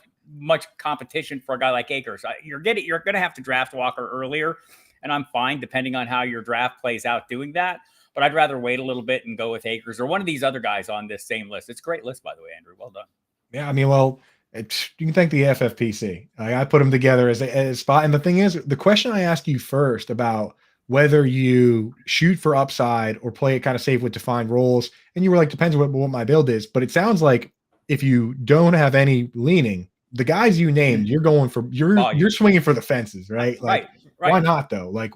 competition for a guy like Akers. You're going to have to draft Walker earlier, and I'm fine depending on how your draft plays out doing that. But I'd rather wait a little bit and go with Akers or one of these other guys on this same list. It's a great list, by the way, Andrew. Well done. Yeah, I mean, you can thank the FFPC. I put them together as a spot. And the thing is, the question I asked you first about whether you shoot for upside or play it kind of safe with defined roles, and you were like, depends what my build is. But it sounds like if you don't have any leaning, the guys you named, you're going for you're swinging for the fences, right? Like, right. Why not though? Like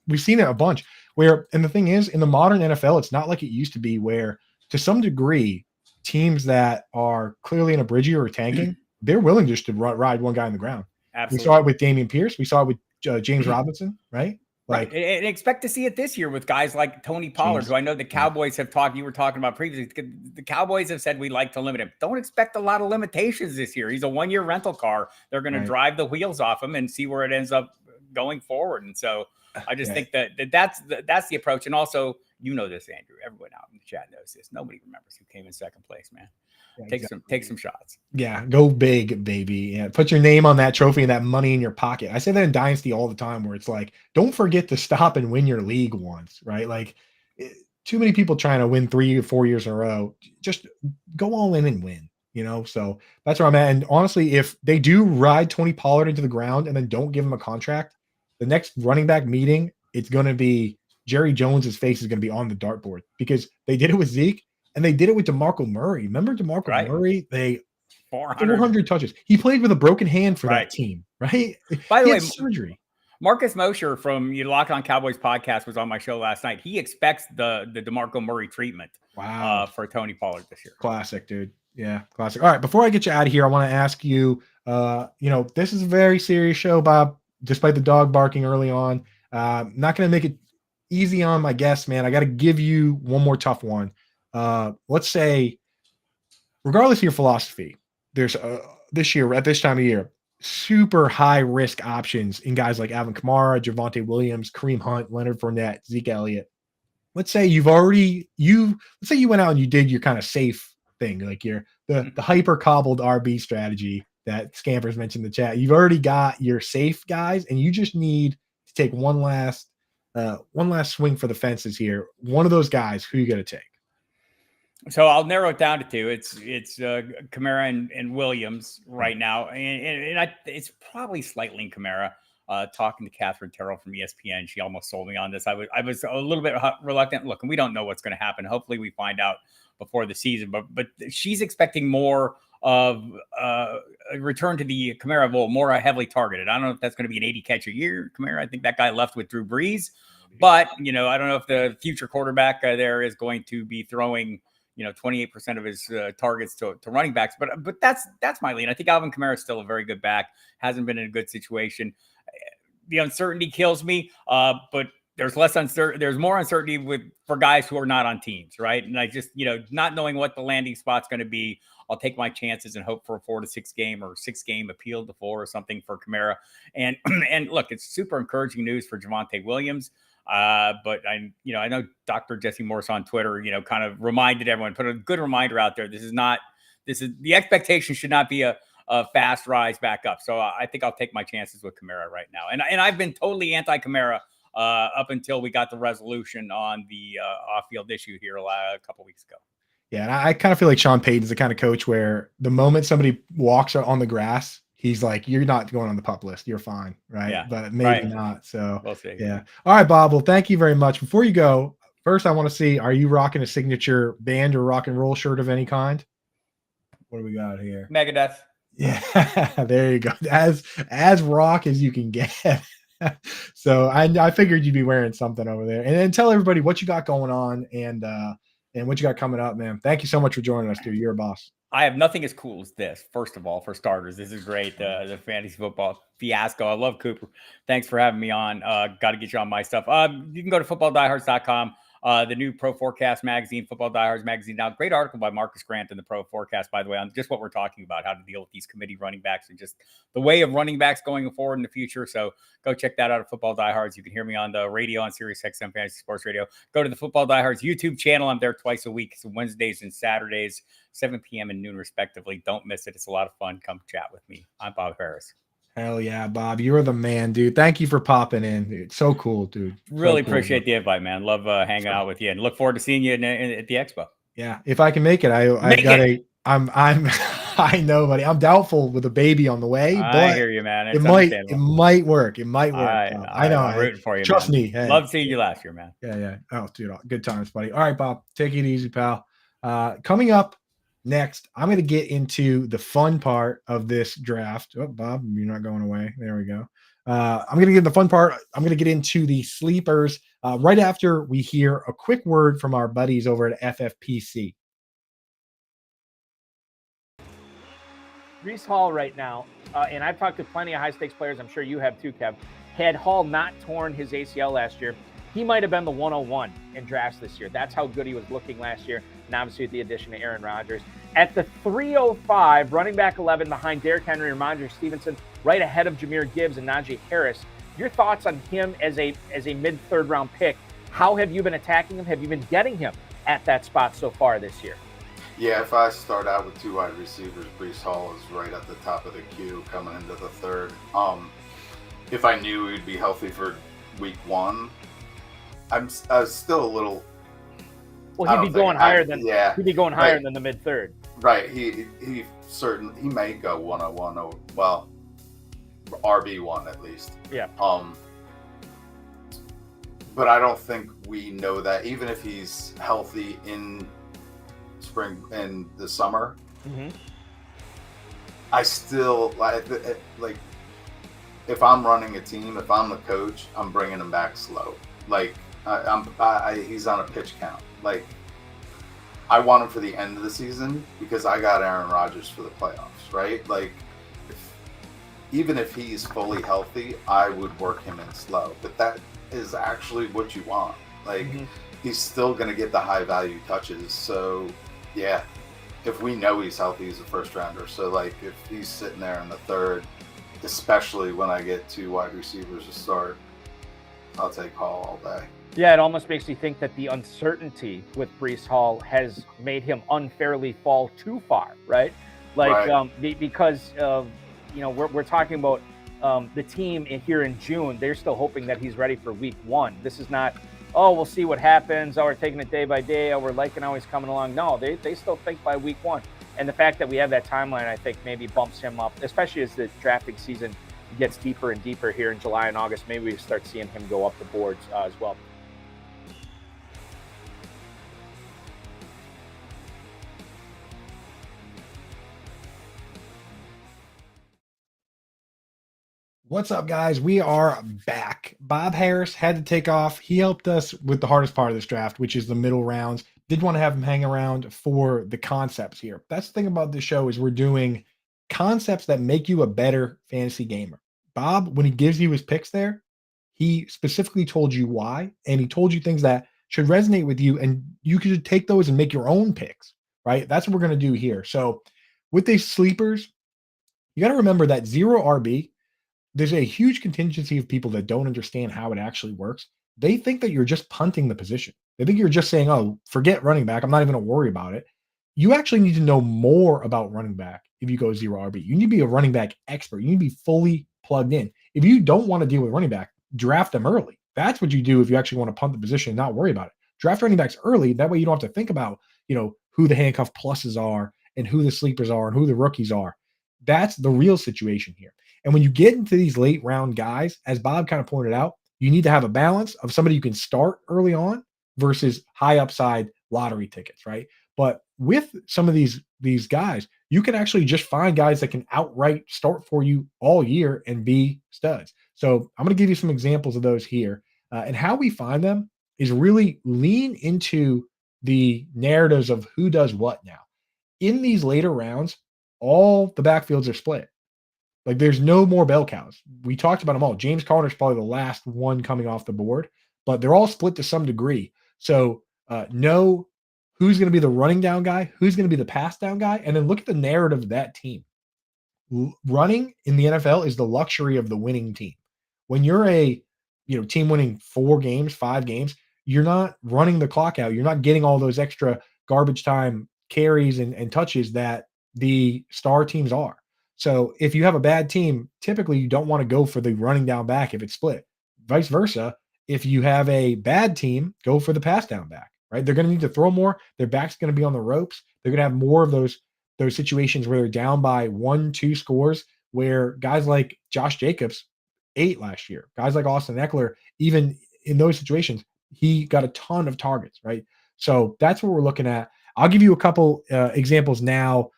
we've seen it a bunch. And the thing is, in the modern NFL, it's not like it used to be where, to some degree, teams that are clearly in a bridgie or tanking, they're willing just to ride one guy on the ground. Absolutely. We saw it with Dameon Pierce. We saw it with James Robinson, right? Like, right. And expect to see it this year with guys like Tony Pollard, Jeez. who I know the Cowboys have talked. You were talking about previously. The Cowboys have said we like to limit him. Don't expect a lot of limitations this year. He's a 1-year rental car. They're going to drive the wheels off him and see where it ends up going forward. And so I just think that's the approach. And also, you know this, Andrew. Everyone out in the chat knows this. Nobody remembers who came in second place, man. Take some shots. Yeah, go big, baby. Yeah, put your name on that trophy and that money in your pocket. I say that in Dynasty all the time, where it's like, don't forget to stop and win your league once, right? Like, too many people trying to win 3 or 4 years in a row. Just go all in and win, So that's where I'm at. And honestly, if they do ride Tony Pollard into the ground and then don't give him a contract, the next running back meeting, it's going to be Jerry Jones's face is going to be on the dartboard, because they did it with Zeke. And they did it with DeMarco Murray. Remember DeMarco Murray? They 400 touches. He played with a broken hand for that team, right? By the way, surgery. Marcus Mosher from Locked On Cowboys podcast was on my show last night. He expects the DeMarco Murray treatment for Tony Pollard this year. Classic, dude. Yeah, classic. All right, before I get you out of here, I want to ask you, this is a very serious show, Bob, despite the dog barking early on. Not going to make it easy on my guests, man. I got to give you one more tough one. Let's say, regardless of your philosophy, there's this year at this time of year, super high risk options in guys like Alvin Kamara, Javonte Williams, Kareem Hunt, Leonard Fournette, Zeke Elliott. Let's say you went out and you did your kind of safe thing, like the hyper cobbled RB strategy that Scampers mentioned in the chat. You've already got your safe guys, and you just need to take one last swing for the fences here. One of those guys, who you got to take? So I'll narrow it down to two. It's Kamara and Williams right now, and it's probably slightly in Kamara. Talking to Catherine Terrell from ESPN, she almost sold me on this. I was a little bit reluctant. Look, and we don't know what's going to happen. Hopefully, we find out before the season. But she's expecting more of a return to the Kamara role, more heavily targeted. I don't know if that's going to be an 80 catch a year Kamara. I think that guy left with Drew Brees, but I don't know if the future quarterback there is going to be throwing 28% of his targets to running backs. But that's my lean. I think Alvin Kamara is still a very good back. Hasn't been in a good situation. The uncertainty kills me, but there's more uncertainty for guys who are not on teams, right? And I just, not knowing what the landing spot's going to be, I'll take my chances and hope for a 4 to 6 game or 6 game appeal to 4 or something for Kamara. And look, it's super encouraging news for Javonte Williams. But I know Dr. Jesse Morse on Twitter, kind of reminded everyone, put a good reminder out there. This is the expectation should not be a fast rise back up. So I think I'll take my chances with Kamara right now. And I've been totally anti-Kamara up until we got the resolution on the off-field issue here a couple weeks ago. Yeah, and I kind of feel like Sean Payton's the kind of coach where the moment somebody walks on the grass, he's like, you're not going on the pup list. You're fine, right? Yeah, but maybe not. So we'll see. Yeah. All right, Bob. Well, thank you very much. Before you go, first I want to see, are you rocking a signature band or rock and roll shirt of any kind? What do we got here? Megadeth. Yeah, there you go. As rock as you can get. So I figured you'd be wearing something over there. And then tell everybody what you got going on and what you got coming up, man. Thank you so much for joining us, dude. You're a boss. I have nothing as cool as this. First of all, for starters, this is great. The fantasy football fiasco. I love Cooper. Thanks for having me on. Got to get you on my stuff. You can go to footballdiehards.com. The new Pro Forecast magazine, Football Diehards magazine. Now, great article by Marcus Grant in the Pro Forecast, by the way, on just what we're talking about, how to deal with these committee running backs and just the way of running backs going forward in the future. So go check that out at Football Diehards. You can hear me on the radio on Sirius XM Fantasy Sports Radio. Go to the Football Diehards YouTube channel. I'm there twice a week, so Wednesdays and Saturdays, 7 p.m. and noon respectively. Don't miss it. It's a lot of fun. Come chat with me. I'm Bob Harris. Hell yeah, Bob. You're the man, dude. Thank you for popping in. It's so cool, dude. Really appreciate the invite, man. Love hanging out with you and look forward to seeing you at the expo. Yeah. If I can make it, I know, buddy. I'm doubtful with a baby on the way, but I hear you, man. It might work. It might work. I know. I'm rooting for you. Trust man. me. Hey. Love seeing you last year, man. Yeah. Oh, dude. Good times, buddy. All right, Bob. Take it easy, pal. Coming up next, I'm going to get into the fun part of this draft. Oh, Bob, you're not going away. There we go. I'm going to get in the fun part. I'm going to get into the sleepers right after we hear a quick word from our buddies over at FFPC. Breece Hall right now, and I've talked to plenty of high-stakes players. I'm sure you have too, Kev. had Hall not torn his ACL last year, he might have been the 101 in drafts this year. That's how good he was looking last year, and obviously with the addition of Aaron Rodgers. At the 305, running back 11 behind Derrick Henry and Ramondre Stevenson, right ahead of Jahmyr Gibbs and Najee Harris. Your thoughts on him as a mid-third round pick? How have you been attacking him? Have you been getting him at that spot so far this year? Yeah, if I start out with 2 wide receivers, Breece Hall is right at the top of the queue coming into the third. If I knew he'd be healthy for week 1, I was still a little. Well, he'd be going higher than the mid third. Right. He may go 101 or well, RB1 at least. Yeah. But I don't think we know that even if he's healthy in spring and the summer. Mm-hmm. I still like if I'm running a team, if I'm the coach, I'm bringing him back slow. Like he's on a pitch count. Like I want him for the end of the season because I got Aaron Rodgers for the playoffs, right? Like even if he's fully healthy, I would work him in slow. But that is actually what you want. Like he's still going to get the high value touches. So yeah, if we know he's healthy, he's a first rounder. So like if he's sitting there in the third, especially when I get 2 wide receivers to start, I'll take Hall all day. Yeah, it almost makes me think that the uncertainty with Breece Hall has made him unfairly fall too far, right? Like because we're talking about the team here in June. They're still hoping that he's ready for week 1. This is not, oh, we'll see what happens. Oh, we're taking it day by day. Oh, we're liking how he's coming along. No, they still think by week 1. And the fact that we have that timeline, I think, maybe bumps him up, especially as the drafting season gets deeper and deeper here in July and August. Maybe we start seeing him go up the boards as well. What's up, guys? We are back. Bob Harris had to take off. He helped us with the hardest part of this draft, which is the middle rounds. Did want to have him hang around for the concepts here. That's the thing about this show is we're doing concepts that make you a better fantasy gamer. Bob, when he gives you his picks there, he specifically told you why, and he told you things that should resonate with you, and you could take those and make your own picks, right? That's what we're going to do here. So with these sleepers, you got to remember that 0 RB, there's a huge contingency of people that don't understand how it actually works. They think that you're just punting the position. They think you're just saying, oh, forget running back. I'm not even going to worry about it. You actually need to know more about running back if you go 0 RB. You need to be a running back expert. You need to be fully plugged in. If you don't want to deal with running back, draft them early. That's what you do if you actually want to punt the position and not worry about it. Draft running backs early. That way you don't have to think about, who the handcuff pluses are and who the sleepers are and who the rookies are. That's the real situation here. And when you get into these late round guys, as Bob kind of pointed out, you need to have a balance of somebody you can start early on versus high upside lottery tickets, right? But with some of these guys, you can actually just find guys that can outright start for you all year and be studs. So I'm going to give you some examples of those here. And how we find them is really lean into the narratives of who does what now. In these later rounds, all the backfields are split. Like there's no more bell cows. We talked about them all. James Conner's probably the last one coming off the board, but they're all split to some degree. So know who's going to be the running down guy, who's going to be the pass down guy, and then look at the narrative of that team. Running in the NFL is the luxury of the winning team. When you're a team winning 4 games, 5 games, you're not running the clock out. You're not getting all those extra garbage time carries and touches that the star teams are. So if you have a bad team, typically you don't want to go for the running down back if it's split. Vice versa, if you have a bad team, go for the pass down back, right? They're going to need to throw more. Their back's going to be on the ropes. They're going to have more of those situations where they're down by 1-2 scores, where guys like Josh Jacobs 8 last year, guys like Austin Eckler, even in those situations, he got a ton of targets, right? So that's what we're looking at. I'll give you a couple examples now.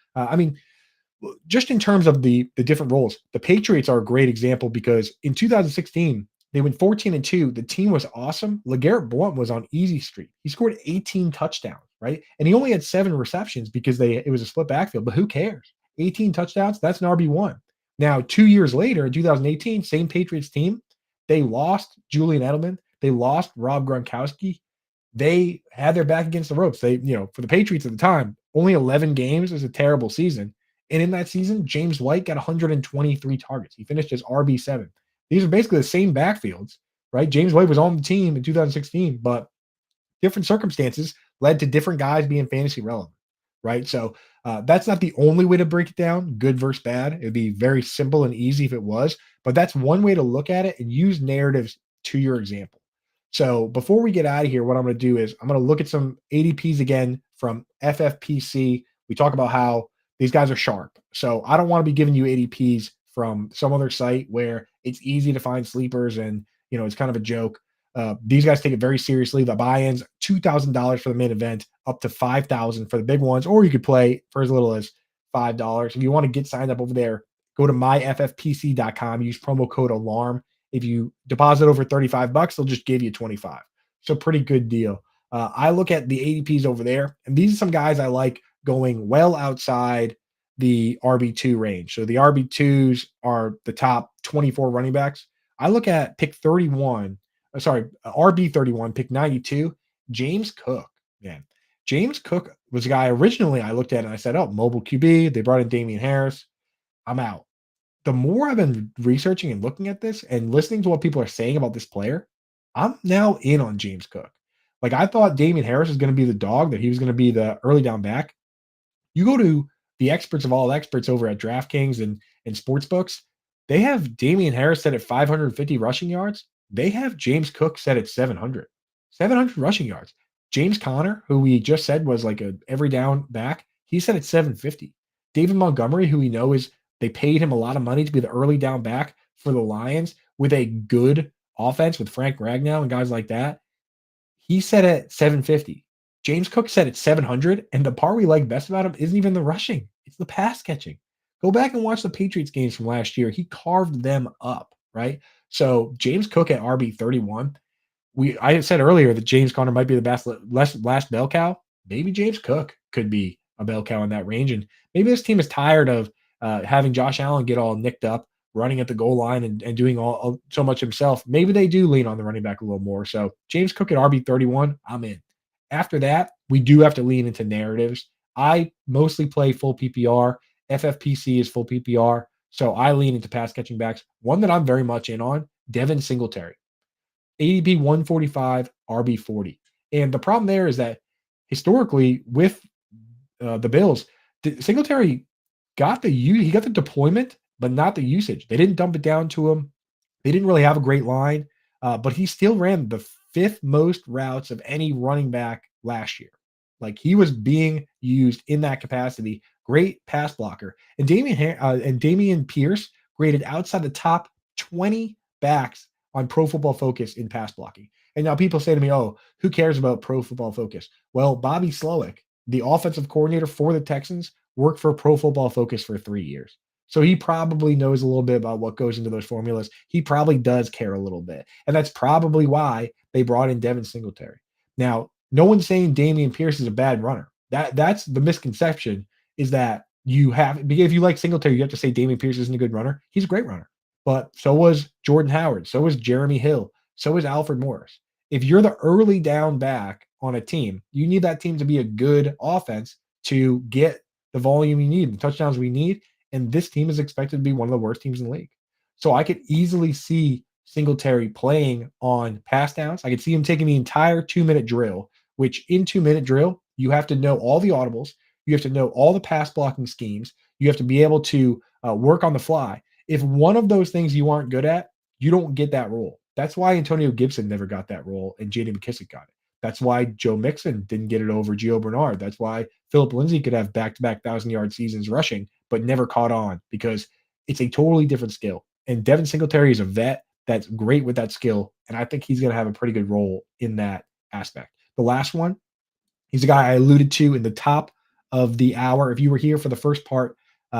Just in terms of the different roles, the Patriots are a great example because in 2016, they went 14-2. The team was awesome. LeGarrette Blount was on easy street. He scored 18 touchdowns, right? And he only had 7 receptions because it was a split backfield, but who cares? 18 touchdowns, that's an RB1. Now, 2 years later, in 2018, same Patriots team, They lost Julian Edelman. They lost Rob Gronkowski. They had their back against the ropes. They, for the Patriots at the time, only 11 games is a terrible season. And in that season, James White got 123 targets. He finished as RB7. These are basically the same backfields, right? James White was on the team in 2016, but different circumstances led to different guys being fantasy relevant, right? So that's not the only way to break it down, good versus bad. It'd be very simple and easy if it was, but that's one way to look at it and use narratives to your example. So before we get out of here, what I'm going to do is I'm going to look at some ADPs again from FFPC. We talk about how these guys are sharp. So I don't want to be giving you ADPs from some other site where it's easy to find sleepers and, it's kind of a joke. These guys take it very seriously. The buy-ins, $2,000 for the main event, up to $5,000 for the big ones, or you could play for as little as $5. If you want to get signed up over there, go to myffpc.com, use promo code ALARM. If you deposit over $35, they'll just give you 25. So pretty good deal. I look at the ADPs over there, and these are some guys I like going well outside the RB2 range. So the RB2s are the top 24 running backs. I look at pick 31, RB31, pick 92, James Cook. Man, James Cook was a guy originally I looked at and I said, oh, mobile QB. They brought in Damian Harris. I'm out. The more I've been researching and looking at this and listening to what people are saying about this player, I'm now in on James Cook. Like I thought Damian Harris was going to be the dog, that he was going to be the early down back. You go to the experts of all experts over at DraftKings and Sportsbooks, they have Damian Harris set at 550 rushing yards. They have James Cook set at 700 rushing yards. James Conner, who we just said was like a every down back, he's set at 750. David Montgomery, who we know they paid him a lot of money to be the early down back for the Lions with a good offense with Frank Ragnow and guys like that. He's set at 750. James Cook set at 700. And the part we like best about him isn't even the rushing. It's the pass catching. Go back and watch the Patriots games from last year. He carved them up, right? So James Cook at RB31. I said earlier that James Conner might be the best last bell cow. Maybe James Cook could be a bell cow in that range. And maybe this team is tired of having Josh Allen get all nicked up, running at the goal line and doing all so much himself. Maybe they do lean on the running back a little more. So James Cook at RB31, I'm in. After that, we do have to lean into narratives. I mostly play full PPR. FFPC is full PPR. So I lean into pass catching backs. One that I'm very much in on, Devin Singletary. ADP 145, RB40. And the problem there is that historically with the Bills, Singletary got he got the deployment, but not the usage. They didn't dump it down to him. They didn't really have a great line, but he still ran the 5th most routes of any running back last year. Like he was being used in that capacity. Great pass blocker. And Damian Pierce graded outside the top 20 backs on Pro Football Focus in pass blocking. And now people say to me, oh, who cares about Pro Football Focus? Well, Bobby Slowick, the offensive coordinator for the Texans, worked for Pro Football Focus for 3 years. So he probably knows a little bit about what goes into those formulas. He probably does care a little bit. And that's probably why they brought in Devin Singletary. Now, no one's saying Damian Pierce is a bad runner. That's the misconception, is that if you like Singletary, you have to say Damian Pierce isn't a good runner. He's a great runner. But so was Jordan Howard. So was Jeremy Hill. So was Alfred Morris. If you're the early down back on a team, you need that team to be a good offense to get the volume you need, the touchdowns we need. And this team is expected to be one of the worst teams in the league. So I could easily see Singletary playing on pass downs. I could see him taking the entire 2-minute drill, which in 2-minute drill, you have to know all the audibles. You have to know all the pass blocking schemes. You have to be able to work on the fly. If one of those things you aren't good at, you don't get that role. That's why Antonio Gibson never got that role and J.D. McKissic got it. That's why Joe Mixon didn't get it over Gio Bernard. That's why Philip Lindsay could have back-to-back 1,000-yard seasons rushing, but never caught on, because it's a totally different skill. And Devin Singletary is a vet that's great with that skill, and I think he's going to have a pretty good role in that aspect. The last one, he's a guy I alluded to in the top of the hour. If you were here for the first part,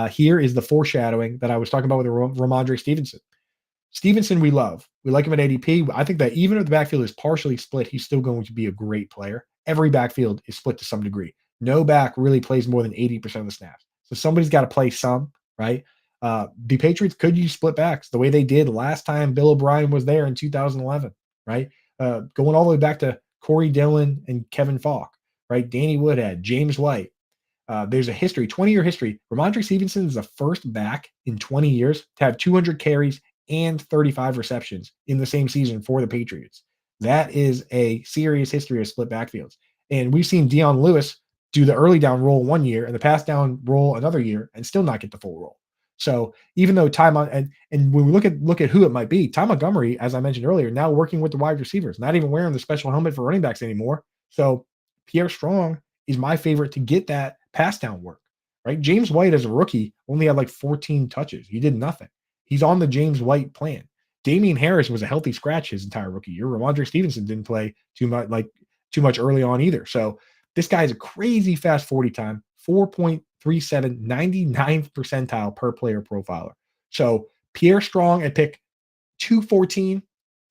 here is the foreshadowing that I was talking about with Ramondre Stevenson. Stevenson, we love. We like him at ADP. I think that even if the backfield is partially split, he's still going to be a great player. Every backfield is split to some degree. No back really plays more than 80% of the snaps. So somebody's got to play some, right? The Patriots could use split backs the way they did last time Bill O'Brien was there in 2011, right? Going all the way back to Corey Dillon and Kevin Falk, right? Danny Woodhead, James White. There's a history, 20-year history. Ramondre Stevenson is the first back in 20 years to have 200 carries and 35 receptions in the same season for the Patriots. That is a serious history of split backfields. And we've seen Dion Lewis do the early down role one year and the pass down role another year and still not get the full role. So even though and when we look at who it might be, Ty Montgomery, as I mentioned earlier, now working with the wide receivers, not even wearing the special helmet for running backs anymore. So Pierre Strong is my favorite to get that pass down work, right? James White as a rookie only had like 14 touches. He did nothing. He's on the James White plan. Damian Harris was a healthy scratch his entire rookie year. Ramondre Stevenson didn't play too much early on either. So this guy is a crazy fast 40 time, 4.37, 99th percentile per player profiler. So Pierre Strong at pick 214,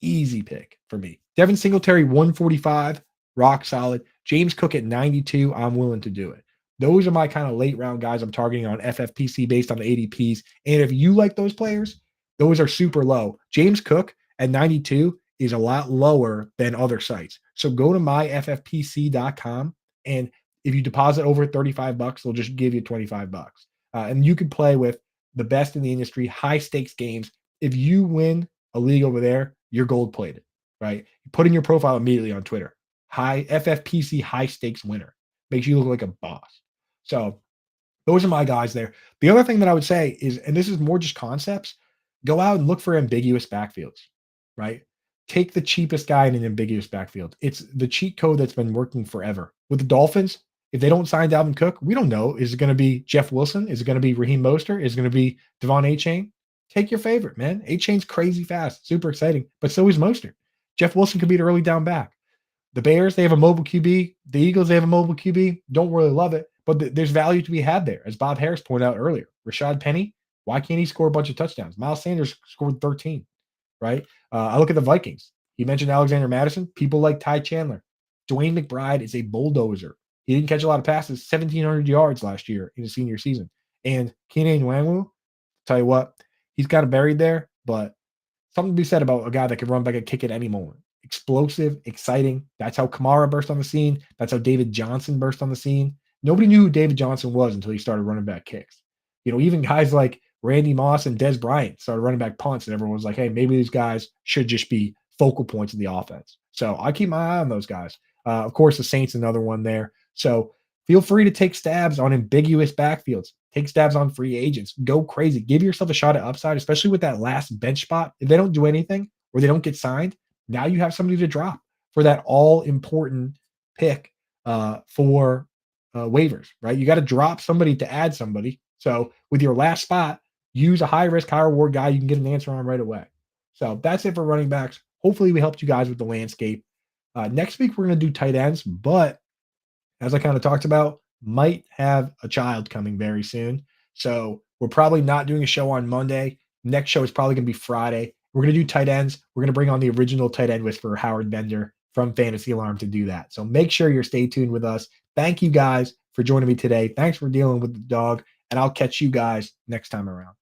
easy pick for me. Devin Singletary, 145, rock solid. James Cook at 92, I'm willing to do it. Those are my kind of late round guys I'm targeting on FFPC based on the ADPs. And if you like those players, those are super low. James Cook at 92 is a lot lower than other sites. So go to myffpc.com, and if you deposit over $35, they'll just give you $25. And you can play with the best in the industry, high stakes games. If you win a league over there, you're gold plated, right? You put in your profile immediately on Twitter. High FFPC high stakes winner. Makes you look like a boss. So those are my guys there. The other thing that I would say is, and this is more just concepts, go out and look for ambiguous backfields, right? Take the cheapest guy in an ambiguous backfield. It's the cheat code that's been working forever. With the Dolphins, if they don't sign Dalvin Cook, we don't know. Is it going to be Jeff Wilson? Is it going to be Raheem Mostert? Is it going to be Devon A-Chain? Take your favorite, man. A-Chain's crazy fast, super exciting, but so is Mostert. Jeff Wilson could be the early down back. The Bears, they have a mobile QB. The Eagles, they have a mobile QB. Don't really love it, but there's value to be had there, as Bob Harris pointed out earlier. Rashad Penny, why can't he score a bunch of touchdowns? Miles Sanders scored 13, right? I look at the Vikings. He mentioned Alexander Madison. People like Ty Chandler. Dwayne McBride is a bulldozer. He didn't catch a lot of passes, 1,700 yards last year in his senior season. And Keenan Nwangwu, tell you what, he's kind of buried there, but something to be said about a guy that can run back a kick at any moment. Explosive, exciting. That's how Kamara burst on the scene. That's how David Johnson burst on the scene. Nobody knew who David Johnson was until he started running back kicks. You know, even guys like Randy Moss and Des Bryant started running back punts, and everyone was like, hey, maybe these guys should just be focal points of the offense. So I keep my eye on those guys. Of course, the Saints, another one there. So feel free to take stabs on ambiguous backfields. Take stabs on free agents. Go crazy. Give yourself a shot at upside, especially with that last bench spot. If they don't do anything or they don't get signed, now you have somebody to drop for that all-important pick for waivers, right? You got to drop somebody to add somebody. So with your last spot, use a high-risk, high-reward guy you can get an answer on right away. So that's it for running backs. Hopefully we helped you guys with the landscape. Next week, we're going to do tight ends, but as I kind of talked about, might have a child coming very soon. So we're probably not doing a show on Monday. Next show is probably going to be Friday. We're going to do tight ends. We're going to bring on the original tight end whisperer, Howard Bender from Fantasy Alarm, to do that. So make sure you're stay tuned with us. Thank you guys for joining me today. Thanks for dealing with the dog, and I'll catch you guys next time around.